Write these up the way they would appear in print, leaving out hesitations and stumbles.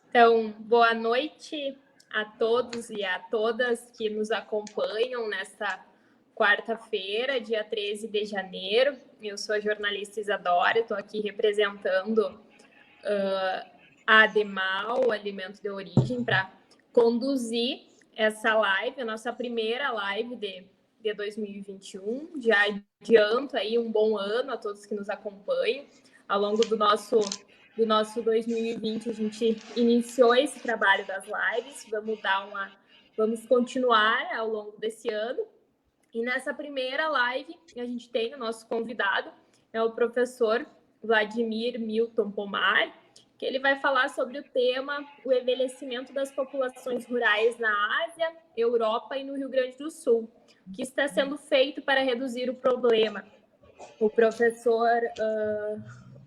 Então, boa noite a todos e a todas que nos acompanham nesta quarta-feira, dia 13 de janeiro. Eu sou a jornalista Isadora, estou aqui representando a ADEMAL, o Alimento de Origem, para conduzir essa live, a nossa primeira live de 2021. Já adianto aí um bom ano a todos que nos acompanham. Ao longo do nosso 2020, a gente iniciou esse trabalho das lives, vamos continuar ao longo desse ano. E nessa primeira live, a gente tem o nosso convidado, é o professor Vladimir Milton Pomar, que ele vai falar sobre o tema o envelhecimento das populações rurais na Ásia, Europa e no Rio Grande do Sul, o que está sendo feito para reduzir o problema. O professor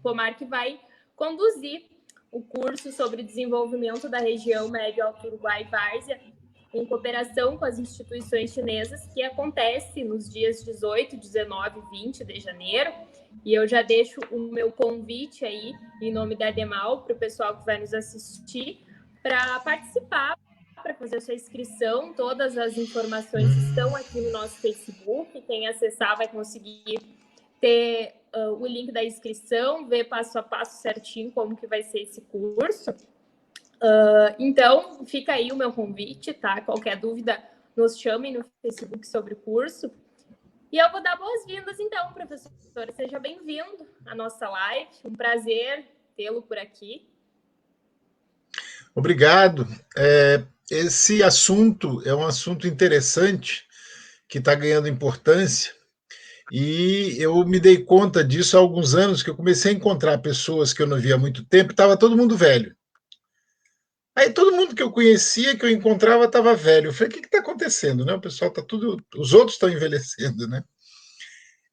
Pomar que vai conduzir o curso sobre desenvolvimento da região Médio-Alto Uruguai-Várzea, em cooperação com as instituições chinesas, que acontece nos dias 18, 19 e 20 de janeiro. E eu já deixo o meu convite aí, em nome da ADEMAL, para o pessoal que vai nos assistir, para participar, para fazer a sua inscrição. Todas as informações estão aqui no nosso Facebook. Quem acessar vai conseguir ter o link da inscrição, ver passo a passo certinho como que vai ser esse curso. Então, fica aí o meu convite, tá? Qualquer dúvida, nos chamem no Facebook sobre o curso. E eu vou dar boas-vindas, então, professor. Seja bem-vindo à nossa live. Um prazer tê-lo por aqui. Obrigado. Esse assunto é um assunto interessante, que está ganhando importância, e eu me dei conta disso há alguns anos, que eu comecei a encontrar pessoas que eu não via há muito tempo, estava todo mundo velho. Aí todo mundo que eu conhecia, que eu encontrava, estava velho. Eu falei, o que está acontecendo? Né? O pessoal está tudo. Os outros estão envelhecendo, né?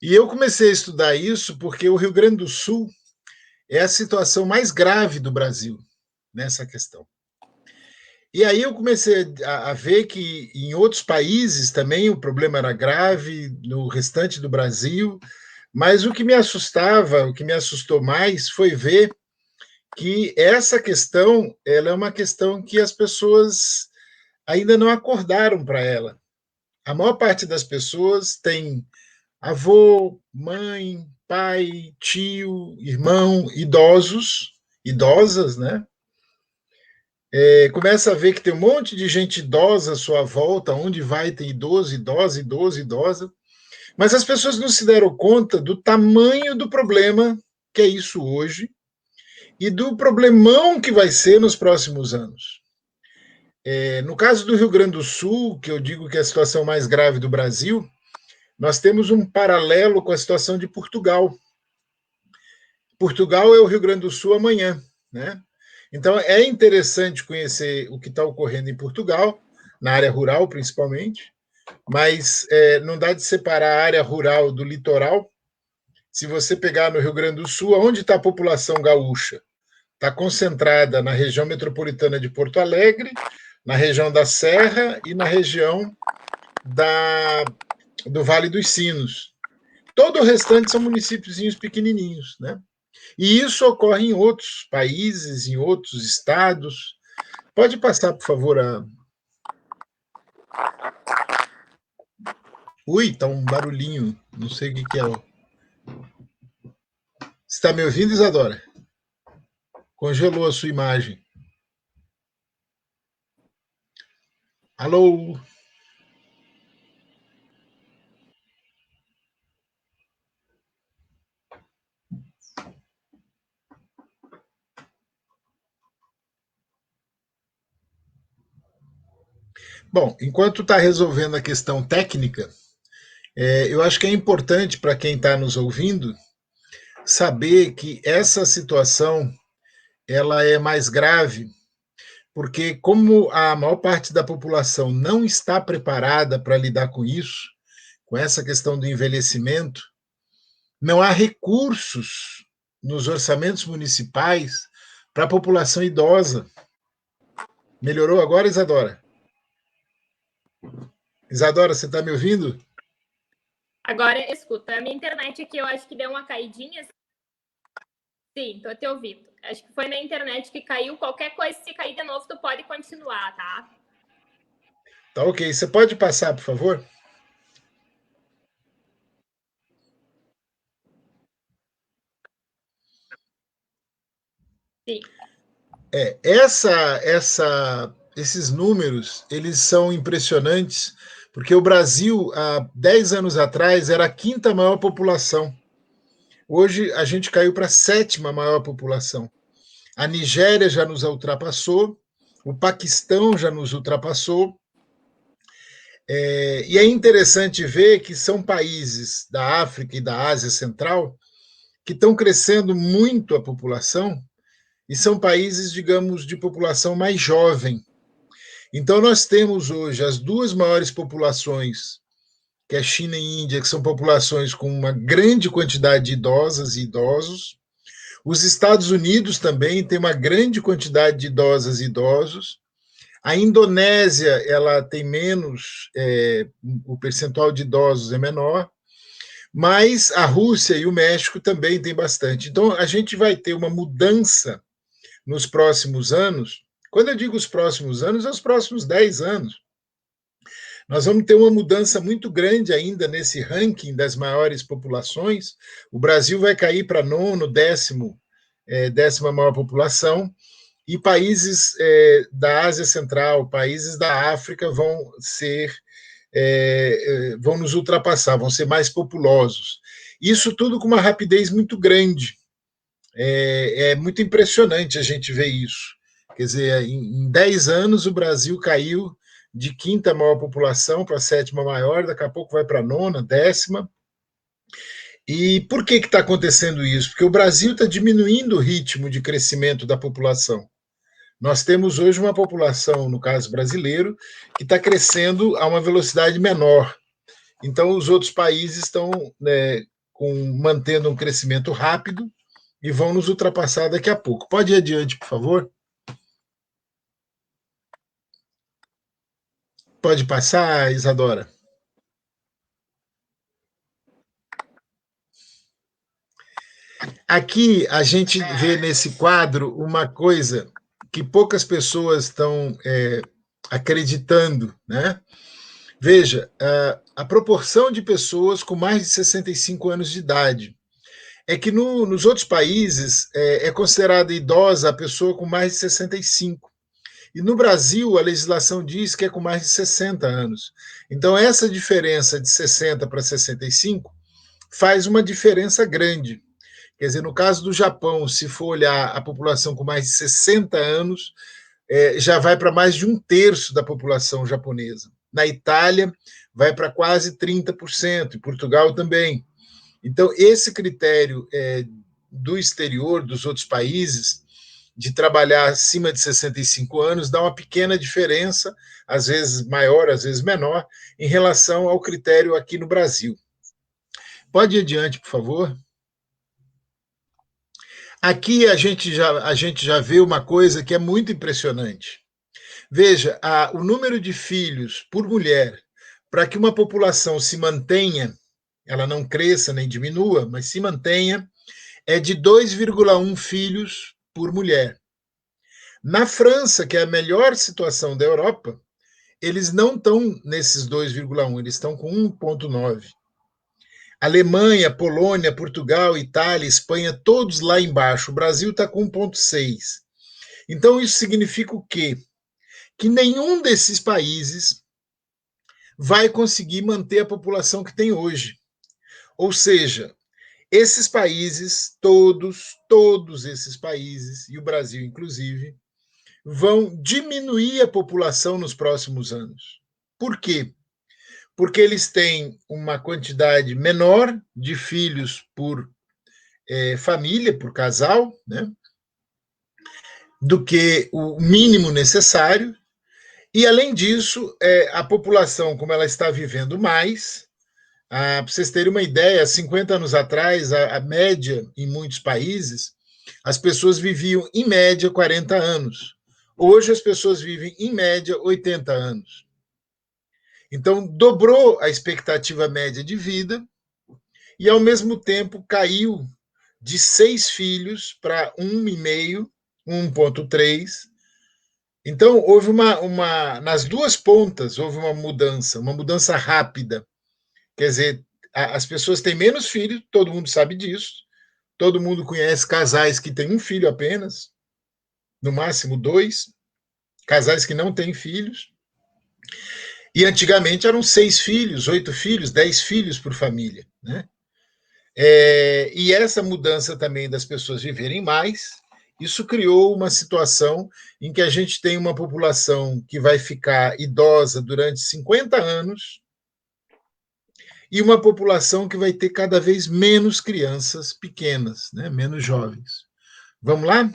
E eu comecei a estudar isso porque o Rio Grande do Sul é a situação mais grave do Brasil nessa questão. E aí eu comecei a ver que em outros países também o problema era grave, no restante do Brasil, mas o que me assustava, o que me assustou mais foi ver que essa questão, ela é uma questão que as pessoas ainda não acordaram para ela. A maior parte das pessoas tem avô, mãe, pai, tio, irmão, idosas, né? Começa a ver que tem um monte de gente idosa à sua volta, onde vai tem idoso, idosa, idoso, idosa, mas as pessoas não se deram conta do tamanho do problema que é isso hoje e do problemão que vai ser nos próximos anos. No caso do Rio Grande do Sul, que eu digo que é a situação mais grave do Brasil, nós temos um paralelo com a situação de Portugal. Portugal é o Rio Grande do Sul amanhã, né? Então é interessante conhecer o que está ocorrendo em Portugal, na área rural principalmente, mas não dá de separar a área rural do litoral. Se você pegar no Rio Grande do Sul, onde está a população gaúcha? Está concentrada na região metropolitana de Porto Alegre, na região da Serra e na região do Vale dos Sinos. Todo o restante são municípios pequenininhos, né? E isso ocorre em outros países, em outros estados. Pode passar, por favor, Ui, tá um barulhinho. Não sei o que é. Você está me ouvindo, Isadora? Congelou a sua imagem. Alô? Bom, enquanto está resolvendo a questão técnica, eu acho que é importante para quem está nos ouvindo saber que essa situação ela é mais grave, porque como a maior parte da população não está preparada para lidar com isso, com essa questão do envelhecimento, não há recursos nos orçamentos municipais para a população idosa. Melhorou agora, Isadora? Isadora, você está me ouvindo? Agora, escuta, a minha internet aqui eu acho que deu uma caidinha. Sim, tô te ouvindo. Acho que foi na internet que caiu. Qualquer coisa, se cair de novo, tu pode continuar, tá? Tá ok. Você pode passar, por favor? Sim. Esses números, eles são impressionantes, porque o Brasil, há 10 anos atrás, era a quinta maior população. Hoje, a gente caiu para a sétima maior população. A Nigéria já nos ultrapassou, o Paquistão já nos ultrapassou. E é interessante ver que são países da África e da Ásia Central que estão crescendo muito a população e são países, digamos, de população mais jovem. Então, nós temos hoje as duas maiores populações, que é a China e a Índia, que são populações com uma grande quantidade de idosas e idosos. Os Estados Unidos também tem uma grande quantidade de idosas e idosos. A Indonésia, ela tem menos, o percentual de idosos é menor, mas a Rússia e o México também tem bastante. Então, a gente vai ter uma mudança nos próximos anos. Quando eu digo os próximos anos, é os próximos 10 anos. Nós vamos ter uma mudança muito grande ainda nesse ranking das maiores populações. O Brasil vai cair para nono, décima maior população, e países da Ásia Central, países da África vão nos ultrapassar, vão ser mais populosos. Isso tudo com uma rapidez muito grande. É muito impressionante a gente ver isso. Quer dizer, em 10 anos o Brasil caiu de quinta maior população para a sétima maior, daqui a pouco vai para a nona, décima. E por que está acontecendo isso? Porque o Brasil está diminuindo o ritmo de crescimento da população. Nós temos hoje uma população, no caso brasileiro, que está crescendo a uma velocidade menor. Então, os outros países estão mantendo um crescimento rápido e vão nos ultrapassar daqui a pouco. Pode ir adiante, por favor? Pode passar, Isadora. Aqui a gente vê nesse quadro uma coisa que poucas pessoas estão acreditando, né? Veja, a proporção de pessoas com mais de 65 anos de idade. É que nos outros países é considerada idosa a pessoa com mais de 65. E no Brasil, a legislação diz que é com mais de 60 anos. Então, essa diferença de 60 para 65 faz uma diferença grande. Quer dizer, no caso do Japão, se for olhar a população com mais de 60 anos, já vai para mais de um terço da população japonesa. Na Itália, vai para quase 30%, em Portugal também. Então, esse critério do exterior, dos outros países, de trabalhar acima de 65 anos, dá uma pequena diferença, às vezes maior, às vezes menor, em relação ao critério aqui no Brasil. Pode ir adiante, por favor. Aqui a gente já vê uma coisa que é muito impressionante. Veja, o número de filhos por mulher, para que uma população se mantenha, ela não cresça nem diminua, mas se mantenha, é de 2,1 filhos por mulher. Na França, que é a melhor situação da Europa, eles não estão nesses 2,1, eles estão com 1,9. Alemanha, Polônia, Portugal, Itália, Espanha, todos lá embaixo. O Brasil está com 1,6. Então, isso significa o quê? Que nenhum desses países vai conseguir manter a população que tem hoje. Ou seja, esses países, todos esses países, e o Brasil inclusive, vão diminuir a população nos próximos anos. Por quê? Porque eles têm uma quantidade menor de filhos por família, por casal, né, do que o mínimo necessário. E, além disso, a população, como ela está vivendo mais, para vocês terem uma ideia, 50 anos atrás, a média em muitos países, as pessoas viviam, em média, 40 anos. Hoje, as pessoas vivem, em média, 80 anos. Então, dobrou a expectativa média de vida e, ao mesmo tempo, caiu de 6 filhos para 1,5, 1,3. Então, houve nas duas pontas, houve uma mudança rápida. Quer dizer, as pessoas têm menos filhos, todo mundo sabe disso, todo mundo conhece casais que têm um filho apenas, no máximo 2, casais que não têm filhos. E antigamente eram 6 filhos, 8 filhos, 10 filhos por família, né? E essa mudança também das pessoas viverem mais, isso criou uma situação em que a gente tem uma população que vai ficar idosa durante 50 anos e uma população que vai ter cada vez menos crianças pequenas, né? Menos jovens. Vamos lá?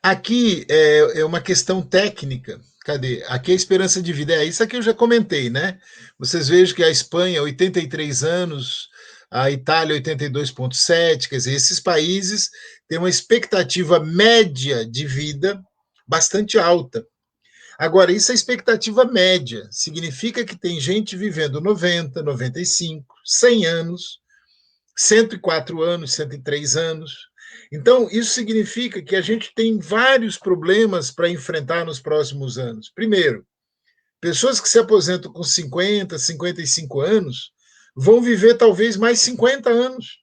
Aqui é uma questão técnica. Cadê? Aqui a esperança de vida é isso aqui eu já comentei, né? Vocês vejam que a Espanha, 83 anos, a Itália, 82,7, quer dizer, esses países têm uma expectativa média de vida bastante alta. Agora, isso é expectativa média, significa que tem gente vivendo 90, 95, 100 anos, 104 anos, 103 anos. Então, isso significa que a gente tem vários problemas para enfrentar nos próximos anos. Primeiro, pessoas que se aposentam com 50, 55 anos vão viver talvez mais 50 anos.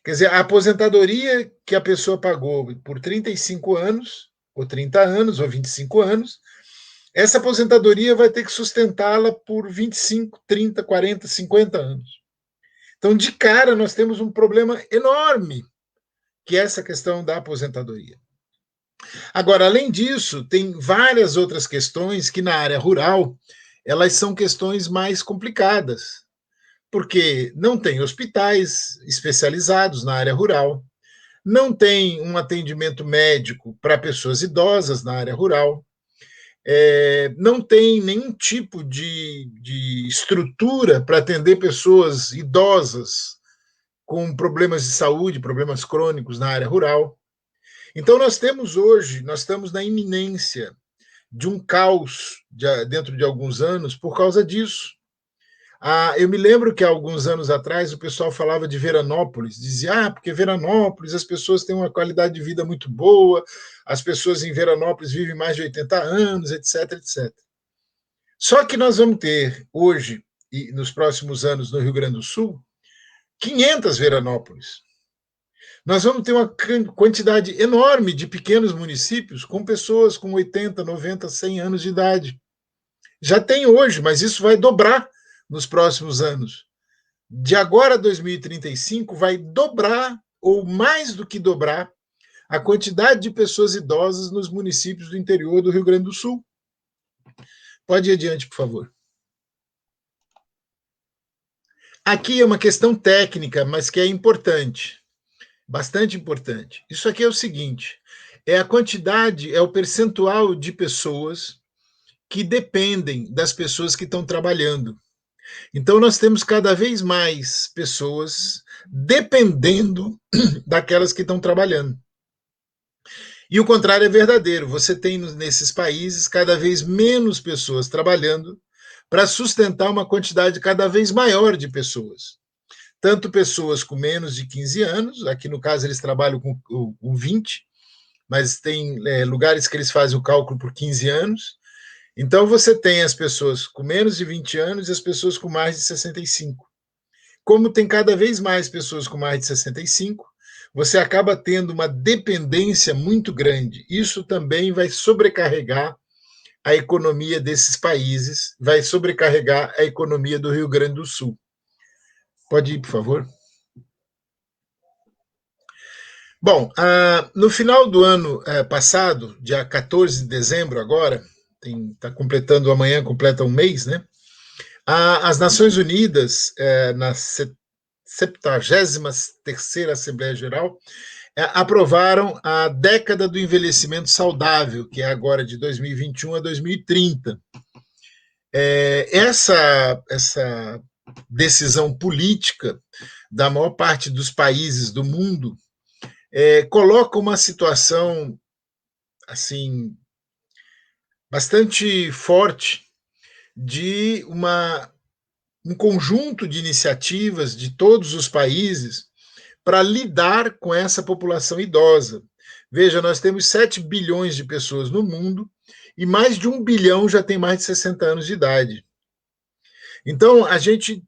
Quer dizer, a aposentadoria que a pessoa pagou por 35 anos, ou 30 anos, ou 25 anos, essa aposentadoria vai ter que sustentá-la por 25, 30, 40, 50 anos. Então, de cara, nós temos um problema enorme, que é essa questão da aposentadoria. Agora, além disso, tem várias outras questões que na área rural, elas são questões mais complicadas, porque não tem hospitais especializados na área rural, não tem um atendimento médico para pessoas idosas na área rural, não tem nenhum tipo de estrutura para atender pessoas idosas com problemas de saúde, problemas crônicos na área rural. Então, nós estamos na iminência de um caos dentro de alguns anos por causa disso. Eu me lembro que há alguns anos atrás o pessoal falava de Veranópolis, dizia, porque Veranópolis as pessoas têm uma qualidade de vida muito boa, as pessoas em Veranópolis vivem mais de 80 anos, etc, etc. Só que nós vamos ter hoje e nos próximos anos no Rio Grande do Sul 500 Veranópolis. Nós vamos ter uma quantidade enorme de pequenos municípios com pessoas com 80, 90, 100 anos de idade. Já tem hoje, mas isso vai dobrar nos próximos anos. De agora a 2035, vai dobrar, ou mais do que dobrar, a quantidade de pessoas idosas nos municípios do interior do Rio Grande do Sul. Pode ir adiante, por favor. Aqui é uma questão técnica, mas que é importante, bastante importante. Isso aqui é o seguinte: é a quantidade, é o percentual de pessoas que dependem das pessoas que estão trabalhando. Então, nós temos cada vez mais pessoas dependendo daquelas que estão trabalhando. E o contrário é verdadeiro. Você tem nesses países cada vez menos pessoas trabalhando para sustentar uma quantidade cada vez maior de pessoas. Tanto pessoas com menos de 15 anos, aqui no caso eles trabalham com 20, mas tem lugares que eles fazem o cálculo por 15 anos. Então você tem as pessoas com menos de 20 anos e as pessoas com mais de 65. Como tem cada vez mais pessoas com mais de 65, você acaba tendo uma dependência muito grande. Isso também vai sobrecarregar a economia desses países, vai sobrecarregar a economia do Rio Grande do Sul. Pode ir, por favor. Bom, no final do ano passado, dia 14 de dezembro agora, está completando amanhã, completa um mês, né? As Nações Unidas, na 73ª Assembleia Geral, aprovaram a década do envelhecimento saudável, que é agora de 2021 a 2030. Essa decisão política da maior parte dos países do mundo coloca uma situação assim bastante forte de uma um conjunto de iniciativas de todos os países para lidar com essa população idosa. Veja, nós temos 7 bilhões de pessoas no mundo e mais de 1 bilhão já tem mais de 60 anos de idade. Então, a gente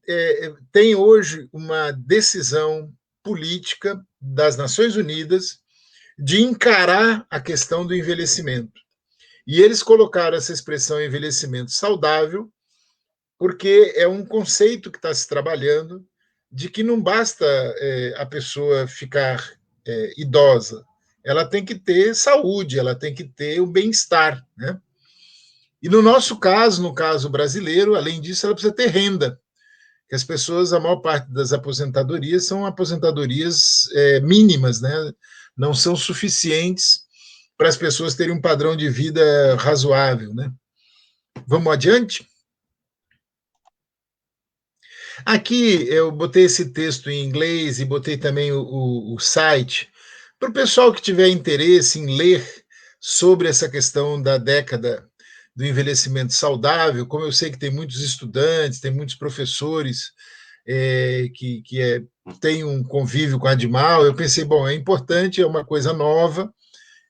tem hoje uma decisão política das Nações Unidas de encarar a questão do envelhecimento. E eles colocaram essa expressão envelhecimento saudável, porque é um conceito que está se trabalhando de que não basta a pessoa ficar idosa, ela tem que ter saúde, ela tem que ter o bem-estar, né? E no nosso caso, no caso brasileiro, além disso, ela precisa ter renda, que as pessoas, a maior parte das aposentadorias são aposentadorias mínimas, né? Não são suficientes para as pessoas terem um padrão de vida razoável, né? Vamos adiante? Aqui eu botei esse texto em inglês e botei também o site para o pessoal que tiver interesse em ler sobre essa questão da década do envelhecimento saudável. Como eu sei que tem muitos estudantes, tem muitos professores que têm um convívio com animal, eu pensei, bom, é importante, é uma coisa nova,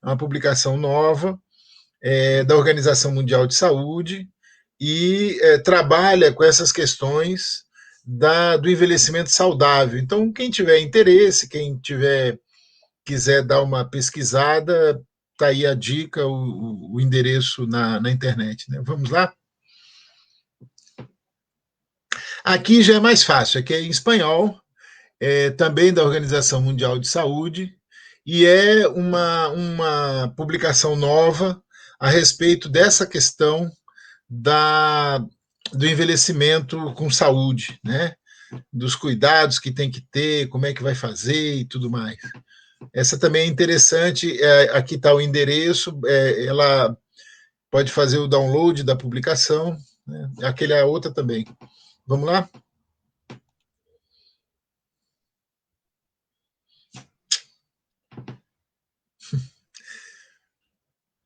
é uma publicação nova da Organização Mundial de Saúde e trabalha com essas questões do envelhecimento saudável. Então, quem tiver interesse, quem quiser dar uma pesquisada, está aí a dica, o endereço na internet, né? Vamos lá? Aqui já é mais fácil, aqui é em espanhol, também da Organização Mundial de Saúde, e é uma publicação nova a respeito dessa questão do envelhecimento com saúde, né? Dos cuidados que tem que ter, como é que vai fazer e tudo mais. Essa também é interessante, aqui está o endereço, ela pode fazer o download da publicação, né? A outra também. Vamos lá?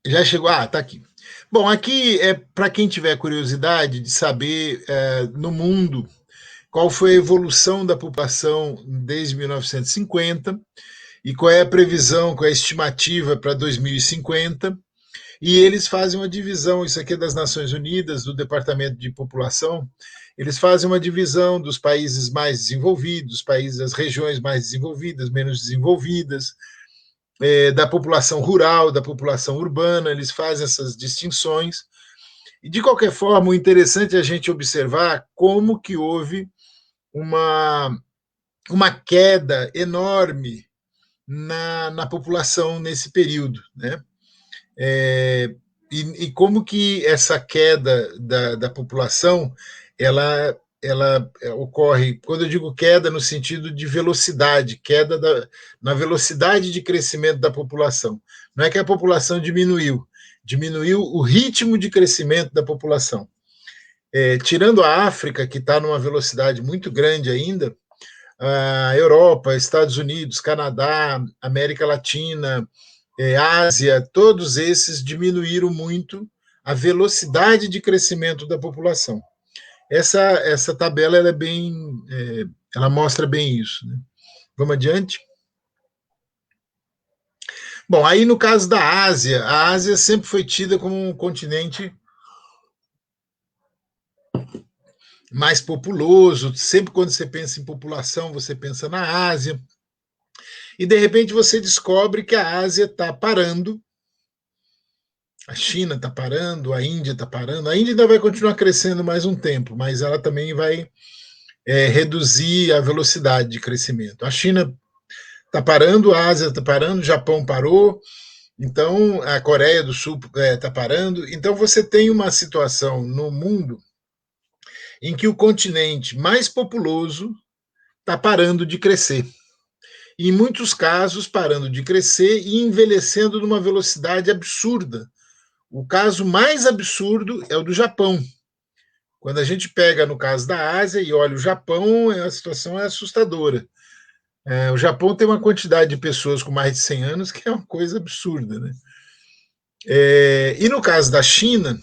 Já chegou? Ah, está aqui. Bom, aqui é para quem tiver curiosidade de saber no mundo qual foi a evolução da população desde 1950 e qual é a previsão, qual é a estimativa para 2050. E eles fazem uma divisão, isso aqui é das Nações Unidas, do Departamento de População, eles fazem uma divisão dos países mais desenvolvidos, países, das regiões mais desenvolvidas, menos desenvolvidas, da população rural, da população urbana, eles fazem essas distinções. E, de qualquer forma, o interessante é a gente observar como que houve uma queda enorme na população nesse período, né? E como que essa queda da população ela ocorre, quando eu digo queda no sentido de velocidade, queda na velocidade de crescimento da população. Não é que a população diminuiu o ritmo de crescimento da população. Tirando a África, que está numa velocidade muito grande ainda, a Europa, Estados Unidos, Canadá, América Latina, Ásia, todos esses diminuíram muito a velocidade de crescimento da população. Essa tabela ela ela mostra bem isso, né? Vamos adiante? Bom, aí no caso da Ásia, a Ásia sempre foi tida como um continente mais populoso. Sempre quando você pensa em população, você pensa na Ásia. E de repente você descobre que a Ásia está parando, a China está parando, a Índia está parando. A Índia ainda vai continuar crescendo mais um tempo, mas ela também vai reduzir a velocidade de crescimento. A China está parando, a Ásia está parando, o Japão parou, então a Coreia do Sul está parando. Então você tem uma situação no mundo em que o continente mais populoso está parando de crescer. E, em muitos casos, parando de crescer e envelhecendo numa velocidade absurda. O caso mais absurdo é o do Japão. Quando a gente pega no caso da Ásia e olha o Japão, a situação é assustadora. O Japão tem uma quantidade de pessoas com mais de 100 anos que é uma coisa absurda, né? E no caso da China,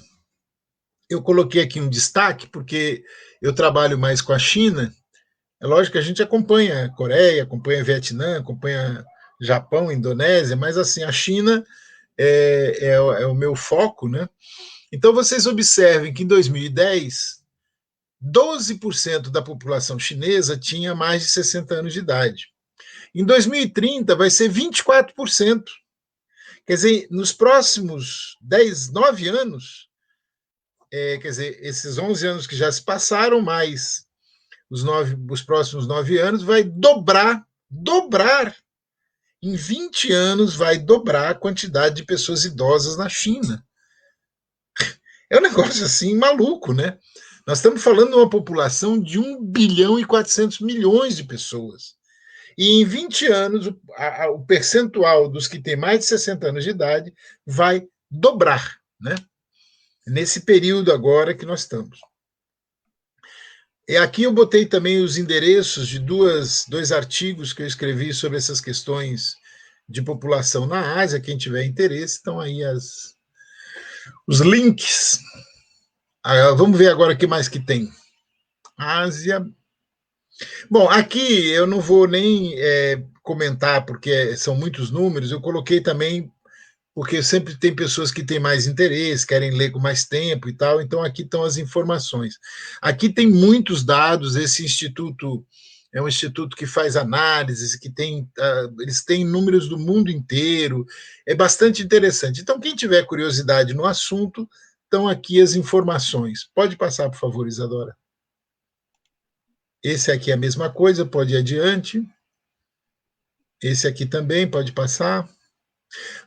eu coloquei aqui um destaque, porque eu trabalho mais com a China. É lógico que a gente acompanha a Coreia, acompanha Vietnã, acompanha Japão, Indonésia, mas assim, a China é o meu foco, né? Então vocês observem que em 2010, 12% da população chinesa tinha mais de 60 anos de idade. Em 2030 vai ser 24%. Quer dizer, nos próximos 10, 9 anos, quer dizer, esses 11 anos que já se passaram, mais os próximos 9 anos, vai dobrar. Em 20 anos vai dobrar a quantidade de pessoas idosas na China. É um negócio assim maluco, né? Nós estamos falando de uma população de 1 bilhão e 400 milhões de pessoas. E em 20 anos, o percentual dos que têm mais de 60 anos de idade vai dobrar, né? Nesse período agora que nós estamos. E aqui eu botei também os endereços de dois artigos que eu escrevi sobre essas questões de população na Ásia. Quem tiver interesse, estão aí os links. Vamos ver agora o que mais que tem. Ásia. Bom, aqui eu não vou nem comentar, porque são muitos números. Eu coloquei também porque sempre tem pessoas que têm mais interesse, querem ler com mais tempo e tal, então aqui estão as informações. Aqui tem muitos dados, esse instituto é um instituto que faz análises, que tem, eles têm números do mundo inteiro, é bastante interessante. Então, quem tiver curiosidade no assunto, estão aqui as informações. Pode passar, por favor, Isadora. Esse aqui é a mesma coisa, pode ir adiante. Esse aqui também, pode passar.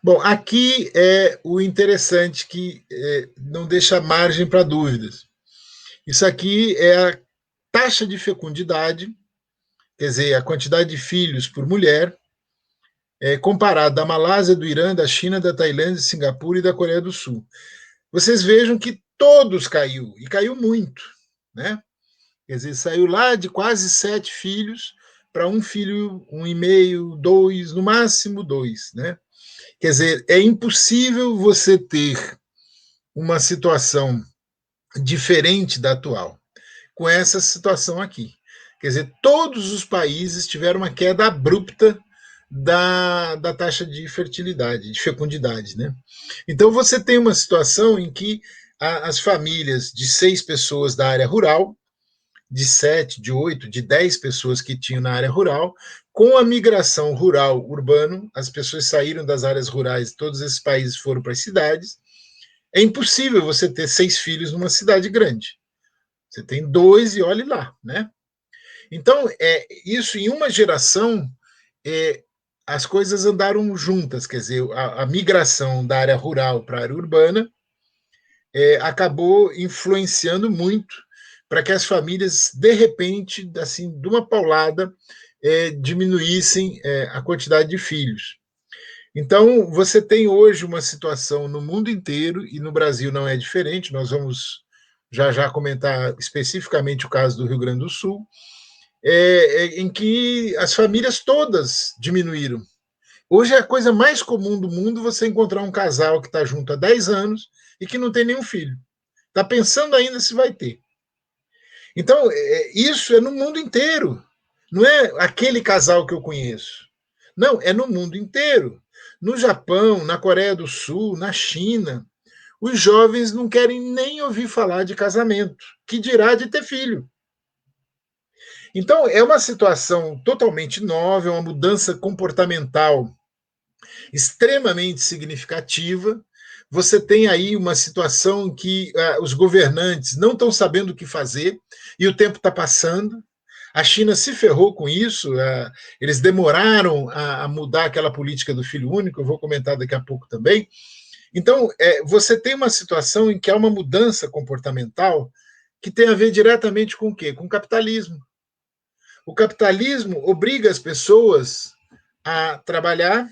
Bom, aqui é o interessante que não deixa margem para dúvidas. Isso aqui é a taxa de fecundidade, quer dizer, a quantidade de filhos por mulher, comparado da Malásia, do Irã, da China, da Tailândia, Singapura e da Coreia do Sul. Vocês vejam que todos caiu, e caiu muito, né? Quer dizer, saiu lá de quase 7 filhos para 1 filho, 1,5, 2, no máximo 2, né? Quer dizer, é impossível você ter uma situação diferente da atual, com essa situação aqui. Quer dizer, todos os países tiveram uma queda abrupta da taxa de fertilidade, de fecundidade, né? Então você tem uma situação em que as famílias de 6 pessoas da área rural, de 7, de 8, de 10 pessoas que tinham na área rural, com a migração rural-urbano, as pessoas saíram das áreas rurais, todos esses países foram para as cidades. É impossível você ter 6 filhos numa cidade grande. Você tem 2 e olhe lá, né? Então, isso em uma geração, as coisas andaram juntas, quer dizer, a migração da área rural para a área urbana acabou influenciando muito para que as famílias, de repente, assim, de uma paulada, diminuíssem a quantidade de filhos. Então, você tem hoje uma situação no mundo inteiro, e no Brasil não é diferente, nós vamos já comentar especificamente o caso do Rio Grande do Sul, em que as famílias todas diminuíram. Hoje é a coisa mais comum do mundo você encontrar um casal que está junto há 10 anos e que não tem nenhum filho. Está pensando ainda se vai ter. Então, isso é no mundo inteiro. Não é aquele casal que eu conheço. Não, é no mundo inteiro. No Japão, na Coreia do Sul, na China, os jovens não querem nem ouvir falar de casamento, que dirá de ter filho. Então, é uma situação totalmente nova, é uma mudança comportamental extremamente significativa. Você tem aí uma situação em que os governantes não estão sabendo o que fazer e o tempo está passando. A China se ferrou com isso, eles demoraram a mudar aquela política do filho único, eu vou comentar daqui a pouco também. Então, você tem uma situação em que há uma mudança comportamental que tem a ver diretamente com o quê? Com o capitalismo. O capitalismo obriga as pessoas a trabalhar,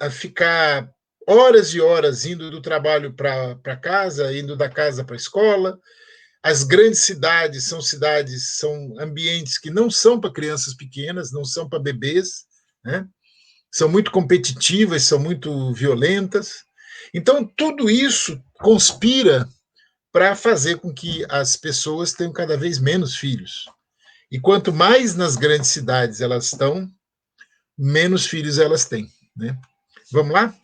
a ficar horas e horas indo do trabalho para casa, indo da casa para a escola. As grandes cidades, são ambientes que não são para crianças pequenas, não são para bebês, né? São muito competitivas, são muito violentas. Então, tudo isso conspira para fazer com que as pessoas tenham cada vez menos filhos. E quanto mais nas grandes cidades elas estão, menos filhos elas têm, né? Vamos lá?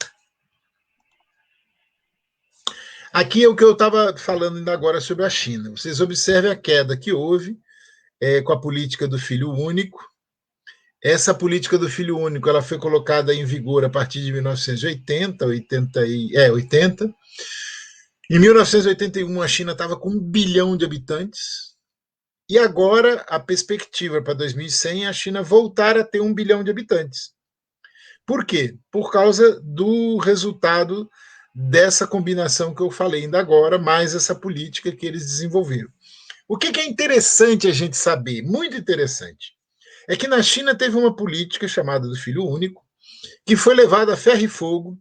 Aqui é o que eu estava falando ainda agora sobre a China. Vocês observem a queda que houve com a política do filho único. Essa política do filho único ela foi colocada em vigor a partir de 1980, 80. Em 1981, a China estava com 1 bilhão de habitantes. E agora, a perspectiva para 2100 é a China voltar a ter 1 bilhão de habitantes. Por quê? Por causa do resultado dessa combinação que eu falei ainda agora, mais essa política que eles desenvolveram. O que é interessante a gente saber, muito interessante, é que na China teve uma política chamada do filho único, que foi levada a ferro e fogo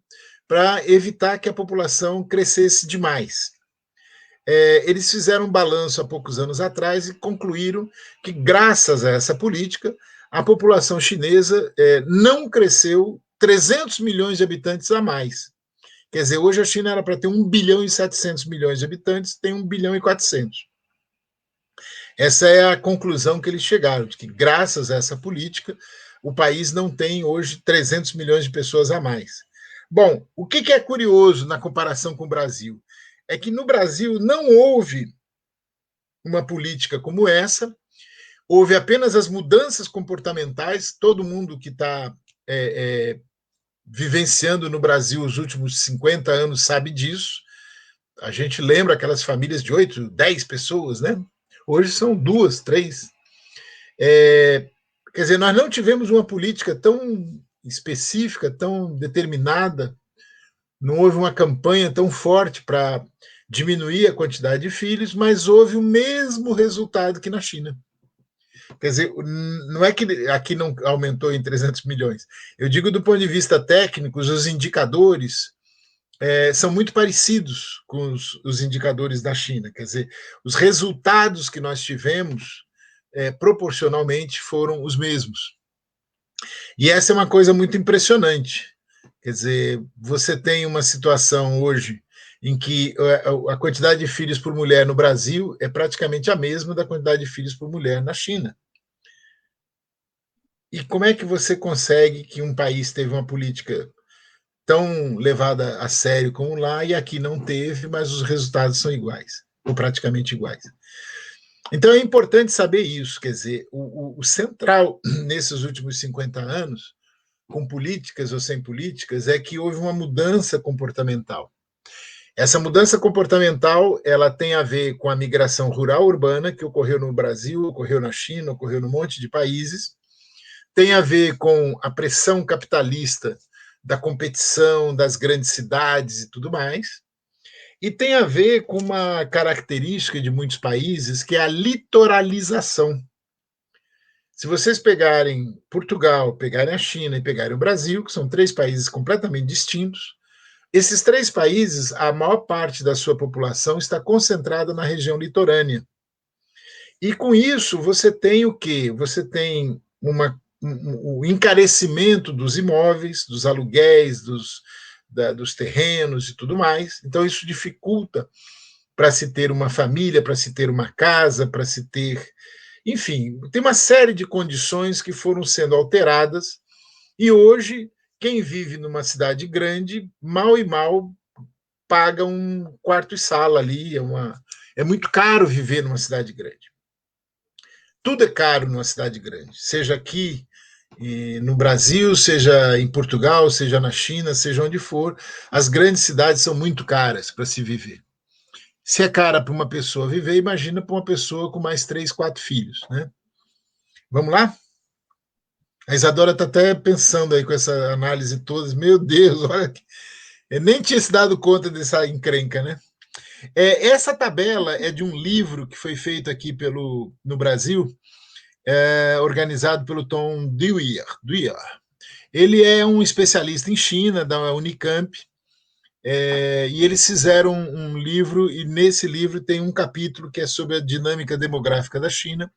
para evitar que a população crescesse demais. Eles fizeram um balanço há poucos anos atrás e concluíram que, graças a essa política, a população chinesa não cresceu 300 milhões de habitantes a mais. Quer dizer, hoje a China era para ter 1 bilhão e 700 milhões de habitantes, tem 1 bilhão e 400. Essa é a conclusão que eles chegaram, de que, graças a essa política, o país não tem hoje 300 milhões de pessoas a mais. Bom, o que é curioso na comparação com o Brasil? É que no Brasil não houve uma política como essa, houve apenas as mudanças comportamentais. Todo mundo que está vivenciando no Brasil os últimos 50 anos sabe disso. A gente lembra aquelas famílias de 8, 10 pessoas, né? Hoje são 2, 3. Quer dizer, nós não tivemos uma política tão específica, tão determinada, não houve uma campanha tão forte para diminuir a quantidade de filhos, mas houve o mesmo resultado que na China. Quer dizer, não é que aqui não aumentou em 300 milhões. Eu digo do ponto de vista técnico, os indicadores são muito parecidos com os indicadores da China. Quer dizer, os resultados que nós tivemos proporcionalmente foram os mesmos. E essa é uma coisa muito impressionante. Quer dizer, você tem uma situação hoje em que a quantidade de filhos por mulher no Brasil é praticamente a mesma da quantidade de filhos por mulher na China. E como é que você consegue que um país teve uma política tão levada a sério como lá e aqui não teve, mas os resultados são iguais, ou praticamente iguais? Então é importante saber isso, quer dizer, o central nesses últimos 50 anos, com políticas ou sem políticas, é que houve uma mudança comportamental. Essa mudança comportamental ela tem a ver com a migração rural-urbana que ocorreu no Brasil, ocorreu na China, ocorreu num monte de países, tem a ver com a pressão capitalista da competição das grandes cidades e tudo mais, e tem a ver com uma característica de muitos países, que é a litoralização. Se vocês pegarem Portugal, pegarem a China e pegarem o Brasil, que são 3 países completamente distintos, esses 3 países, a maior parte da sua população está concentrada na região litorânea. E com isso, você tem o quê? Você tem o encarecimento dos imóveis, dos aluguéis, dos terrenos e tudo mais. Então, isso dificulta para se ter uma família, para se ter uma casa, para se ter... Enfim, tem uma série de condições que foram sendo alteradas e hoje quem vive numa cidade grande, mal e mal, paga um quarto e sala ali. É muito caro viver numa cidade grande. Tudo é caro numa cidade grande, seja aqui no Brasil, seja em Portugal, seja na China, seja onde for. As grandes cidades são muito caras para se viver. Se é cara para uma pessoa viver, imagina para uma pessoa com mais 3, 4 filhos, né? Vamos lá? A Isadora está até pensando aí com essa análise toda. Meu Deus, olha, eu nem tinha se dado conta dessa encrenca, né? Essa tabela é de um livro que foi feito aqui no Brasil, organizado pelo Tom Dwyer. Ele é um especialista em China, da Unicamp, e eles fizeram um livro, e nesse livro tem um capítulo que é sobre a dinâmica demográfica da China,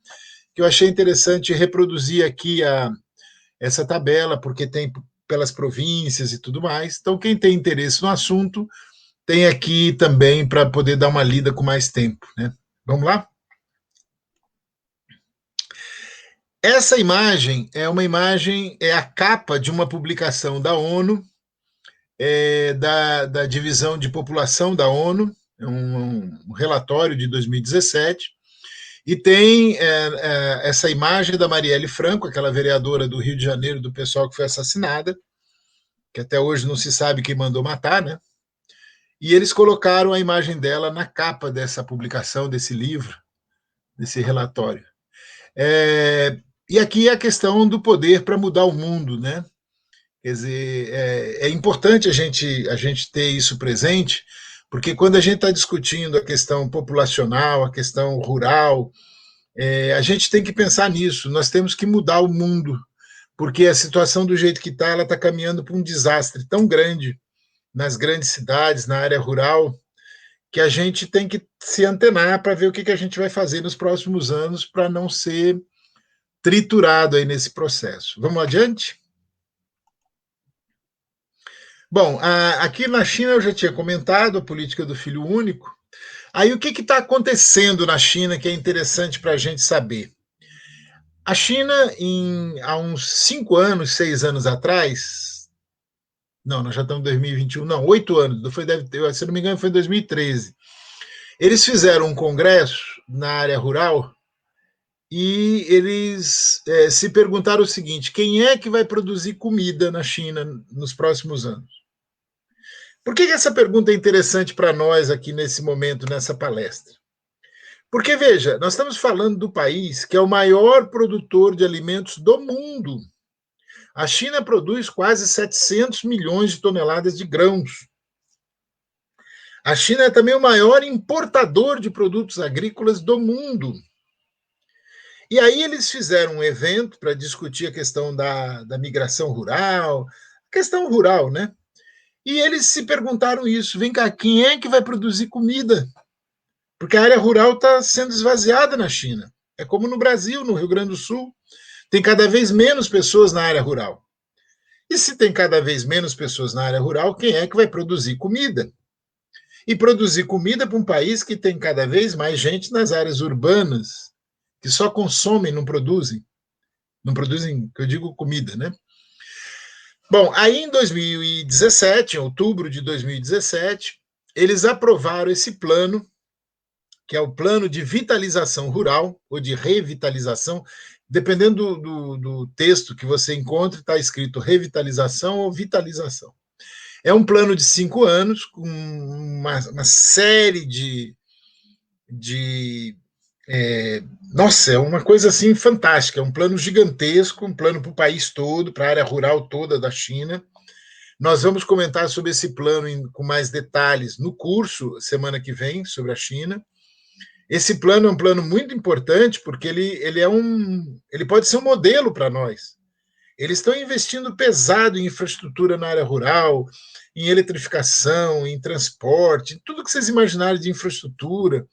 que eu achei interessante reproduzir aqui essa tabela, porque tem pelas províncias e tudo mais. Então, quem tem interesse no assunto tem aqui também para poder dar uma lida com mais tempo, né? Vamos lá? Essa imagem é uma imagem, é a capa de uma publicação da ONU, da Divisão de População da ONU, um relatório de 2017, e tem essa imagem da Marielle Franco, aquela vereadora do Rio de Janeiro, do pessoal que foi assassinada, que até hoje não se sabe quem mandou matar, né? E eles colocaram a imagem dela na capa dessa publicação, desse livro, desse relatório. E aqui é a questão do poder para mudar o mundo, né? Quer dizer, é importante a gente ter isso presente, porque quando a gente está discutindo a questão populacional, a questão rural, a gente tem que pensar nisso. Nós temos que mudar o mundo, porque a situação do jeito que está, ela está caminhando para um desastre tão grande nas grandes cidades, na área rural, que a gente tem que se antenar para ver o que a gente vai fazer nos próximos anos para não ser triturado aí nesse processo. Vamos adiante? Bom, aqui na China eu já tinha comentado a política do filho único. Aí o que está acontecendo na China que é interessante para a gente saber? A China, há uns 5 anos, 6 anos atrás, não, nós já estamos em 2021, não, 8 anos, se não me engano foi em 2013, eles fizeram um congresso na área rural e eles se perguntaram o seguinte: quem é que vai produzir comida na China nos próximos anos? Por que essa pergunta é interessante para nós aqui nesse momento, nessa palestra? Porque, veja, nós estamos falando do país que é o maior produtor de alimentos do mundo. A China produz quase 700 milhões de toneladas de grãos. A China é também o maior importador de produtos agrícolas do mundo. E aí eles fizeram um evento para discutir a questão da migração rural, questão rural, né? E eles se perguntaram isso: vem cá, quem é que vai produzir comida? Porque a área rural está sendo esvaziada na China. É como no Brasil, no Rio Grande do Sul, tem cada vez menos pessoas na área rural. E se tem cada vez menos pessoas na área rural, quem é que vai produzir comida? E produzir comida para um país que tem cada vez mais gente nas áreas urbanas, que só consomem, não produzem. Não produzem, que eu digo, comida, né? Bom, aí em 2017, em outubro de 2017, eles aprovaram esse plano, que é o Plano de Vitalização Rural, ou de Revitalização, dependendo do texto que você encontre, está escrito revitalização ou vitalização. É um plano de 5 anos, com uma série nossa, é uma coisa assim fantástica, é um plano gigantesco, um plano para o país todo, para a área rural toda da China. Nós vamos comentar sobre esse plano com mais detalhes no curso, semana que vem, sobre a China. Esse plano é um plano muito importante, porque ele pode ser um modelo para nós. Eles estão investindo pesado em infraestrutura na área rural, em eletrificação, em transporte, tudo que vocês imaginarem de infraestrutura,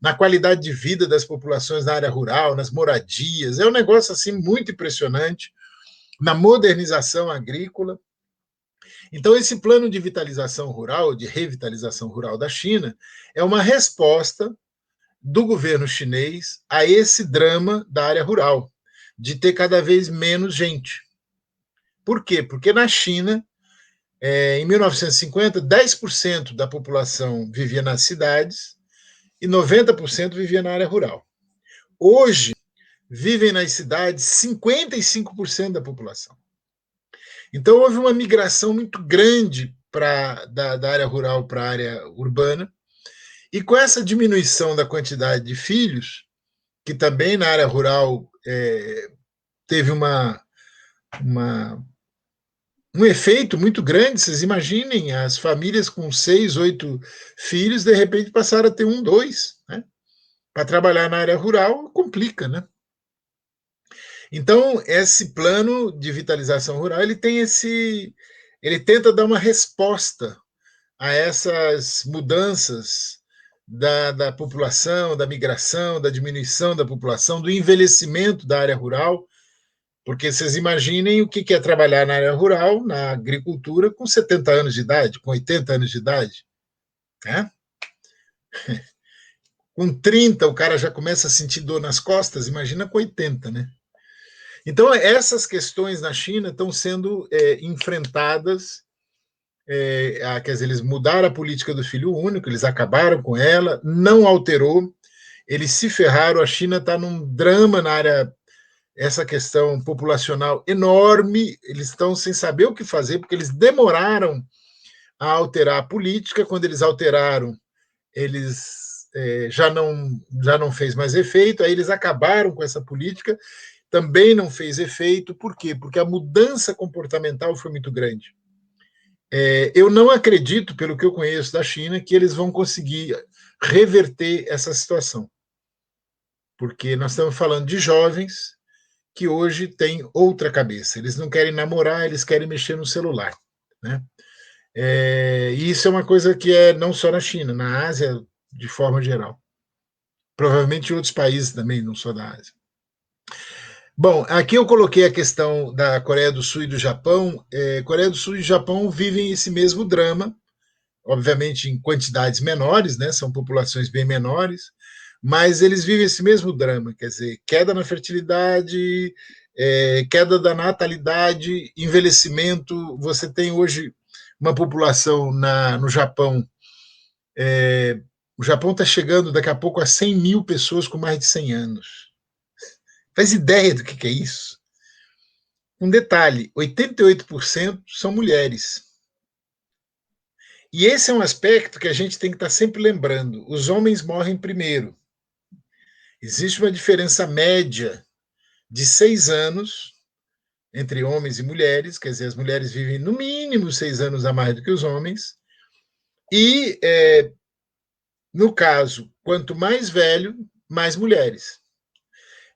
na qualidade de vida das populações na área rural, nas moradias. É um negócio assim muito impressionante, na modernização agrícola. Então, esse plano de vitalização rural, de revitalização rural da China, é uma resposta do governo chinês a esse drama da área rural, de ter cada vez menos gente. Por quê? Porque na China, em 1950, 10% da população vivia nas cidades e 90% vivia na área rural. Hoje, vivem nas cidades 55% da população. Então, houve uma migração muito grande da área rural para a área urbana, e com essa diminuição da quantidade de filhos, que também na área rural teve um efeito muito grande. Vocês imaginem, as famílias com 6, 8 filhos, de repente passaram a ter 1, 2, né? Para trabalhar na área rural, complica, né? Então, esse plano de vitalização rural, ele tenta dar uma resposta a essas mudanças da população, da migração, da diminuição da população, do envelhecimento da área rural, porque vocês imaginem o que é trabalhar na área rural, na agricultura, com 70 anos de idade, com 80 anos de idade. né? Com 30, o cara já começa a sentir dor nas costas, imagina com 80, né? Então, essas questões na China estão sendo enfrentadas. Quer dizer, eles mudaram a política do filho único, eles acabaram com ela, não alterou, eles se ferraram. A China está num drama na área, essa questão populacional enorme, eles estão sem saber o que fazer, porque eles demoraram a alterar a política. Quando eles alteraram, eles já não fez mais efeito, aí eles acabaram com essa política, também não fez efeito. Por quê? Porque a mudança comportamental foi muito grande. Eu não acredito, pelo que eu conheço da China, que eles vão conseguir reverter essa situação, porque nós estamos falando de jovens que hoje têm outra cabeça. Eles não querem namorar, eles querem mexer no celular, né? E isso é uma coisa que é não só na China, na Ásia, de forma geral. Provavelmente em outros países também, não só da Ásia. Bom, aqui eu coloquei a questão da Coreia do Sul e do Japão. Coreia do Sul e Japão vivem esse mesmo drama, obviamente em quantidades menores, né? São populações bem menores, mas eles vivem esse mesmo drama, quer dizer, queda na fertilidade, queda da natalidade, envelhecimento. Você tem hoje uma população no Japão. O Japão está chegando daqui a pouco a 100 mil pessoas com mais de 100 anos. Faz ideia do que é isso? Um detalhe: 88% são mulheres. E esse é um aspecto que a gente tem que estar sempre lembrando. Os homens morrem primeiro. Existe uma diferença média de 6 anos entre homens e mulheres, quer dizer, as mulheres vivem no mínimo 6 anos a mais do que os homens. E, no caso, quanto mais velho, mais mulheres.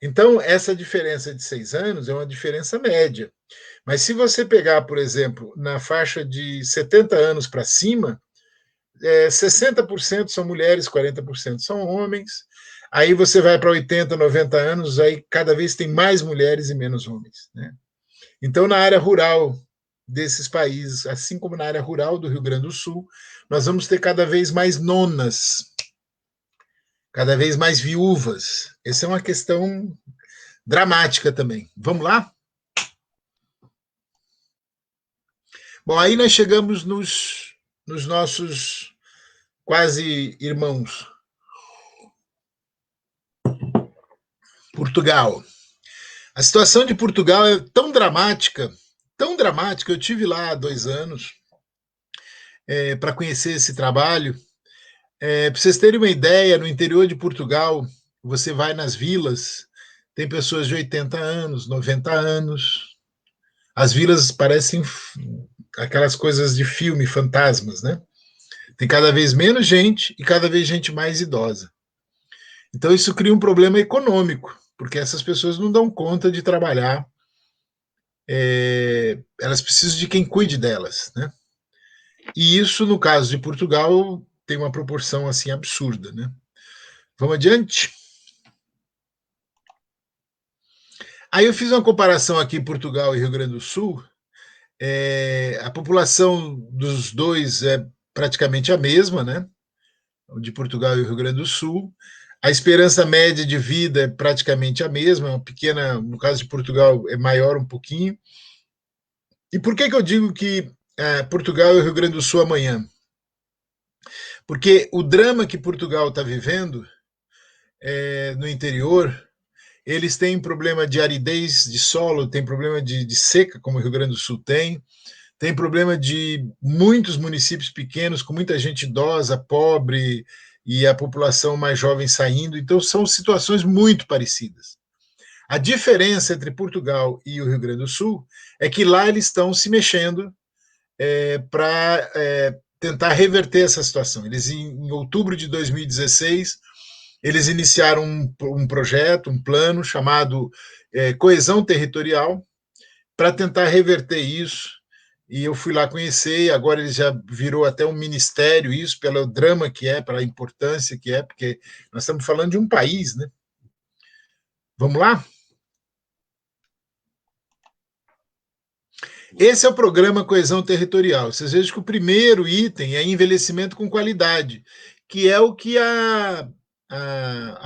Então, essa diferença de 6 anos é uma diferença média. Mas se você pegar, por exemplo, na faixa de 70 anos para cima, 60% são mulheres, 40% são homens. Aí você vai para 80, 90 anos, aí cada vez tem mais mulheres e menos homens, né? Então, na área rural desses países, assim como na área rural do Rio Grande do Sul, nós vamos ter cada vez mais nonas, cada vez mais viúvas. Essa é uma questão dramática também. Vamos lá? Bom, aí nós chegamos nos nossos quase irmãos. Portugal. A situação de Portugal é tão dramática, eu tive lá há 2 anos para conhecer esse trabalho. Para vocês terem uma ideia, no interior de Portugal, você vai nas vilas, tem pessoas de 80 anos, 90 anos. As vilas parecem aquelas coisas de filme, fantasmas, né? Tem cada vez menos gente e cada vez gente mais idosa. Então isso cria um problema econômico, porque essas pessoas não dão conta de trabalhar. Elas precisam de quem cuide delas, né? E isso, no caso de Portugal, tem uma proporção assim absurda, né? Vamos adiante? Aí eu fiz uma comparação aqui, Portugal e Rio Grande do Sul. A população dos dois é praticamente a mesma, né? De Portugal e o Rio Grande do Sul. A esperança média de vida é praticamente a mesma, uma pequena, no caso de Portugal, é maior um pouquinho. E por que eu digo que Portugal e o Rio Grande do Sul amanhã? Porque o drama que Portugal está vivendo no interior, eles têm problema de aridez de solo, tem problema de seca, como o Rio Grande do Sul tem problema de muitos municípios pequenos, com muita gente idosa, pobre, e a população mais jovem saindo. Então, são situações muito parecidas. A diferença entre Portugal e o Rio Grande do Sul é que lá eles estão se mexendo para tentar reverter essa situação. Eles, em outubro de 2016, eles iniciaram um projeto, um plano chamado Coesão Territorial, para tentar reverter isso. E eu fui lá conhecer, e agora ele já virou até um ministério, isso pelo drama que é, pela importância que é, porque nós estamos falando de um país, né? Vamos lá? Esse é o programa Coesão Territorial. Vocês vejam que o primeiro item é envelhecimento com qualidade, que é o que a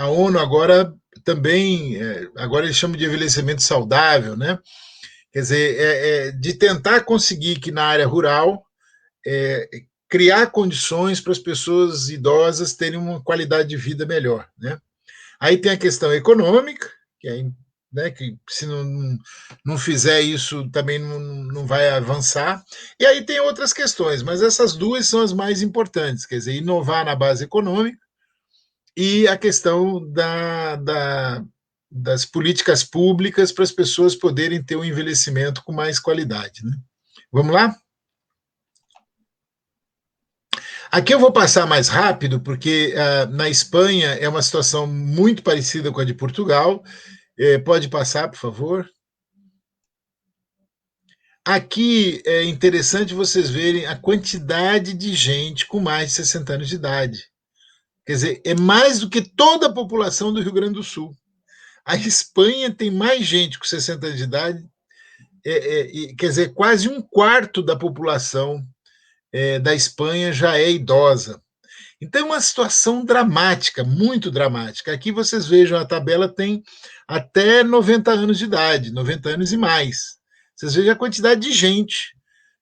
ONU agora também, agora eles chamam de envelhecimento saudável, né? Quer dizer, de tentar conseguir que na área rural criar condições para as pessoas idosas terem uma qualidade de vida melhor, né? Aí tem a questão econômica, que é, né, que se não fizer isso também não vai avançar. E aí tem outras questões, mas essas duas são as mais importantes, quer dizer, inovar na base econômica e a questão das políticas públicas para as pessoas poderem ter um envelhecimento com mais qualidade. Né? Vamos lá? Aqui eu vou passar mais rápido, porque na Espanha é uma situação muito parecida com a de Portugal. Pode passar, por favor. Aqui é interessante vocês verem a quantidade de gente com mais de 60 anos de idade. Quer dizer, é mais do que toda a população do Rio Grande do Sul. A Espanha tem mais gente com 60 anos de idade, quer dizer, quase um quarto da população da Espanha já é idosa. Então é uma situação dramática, muito dramática. Aqui vocês vejam, a tabela tem até 90 anos de idade, 90 anos e mais. Vocês vejam a quantidade de gente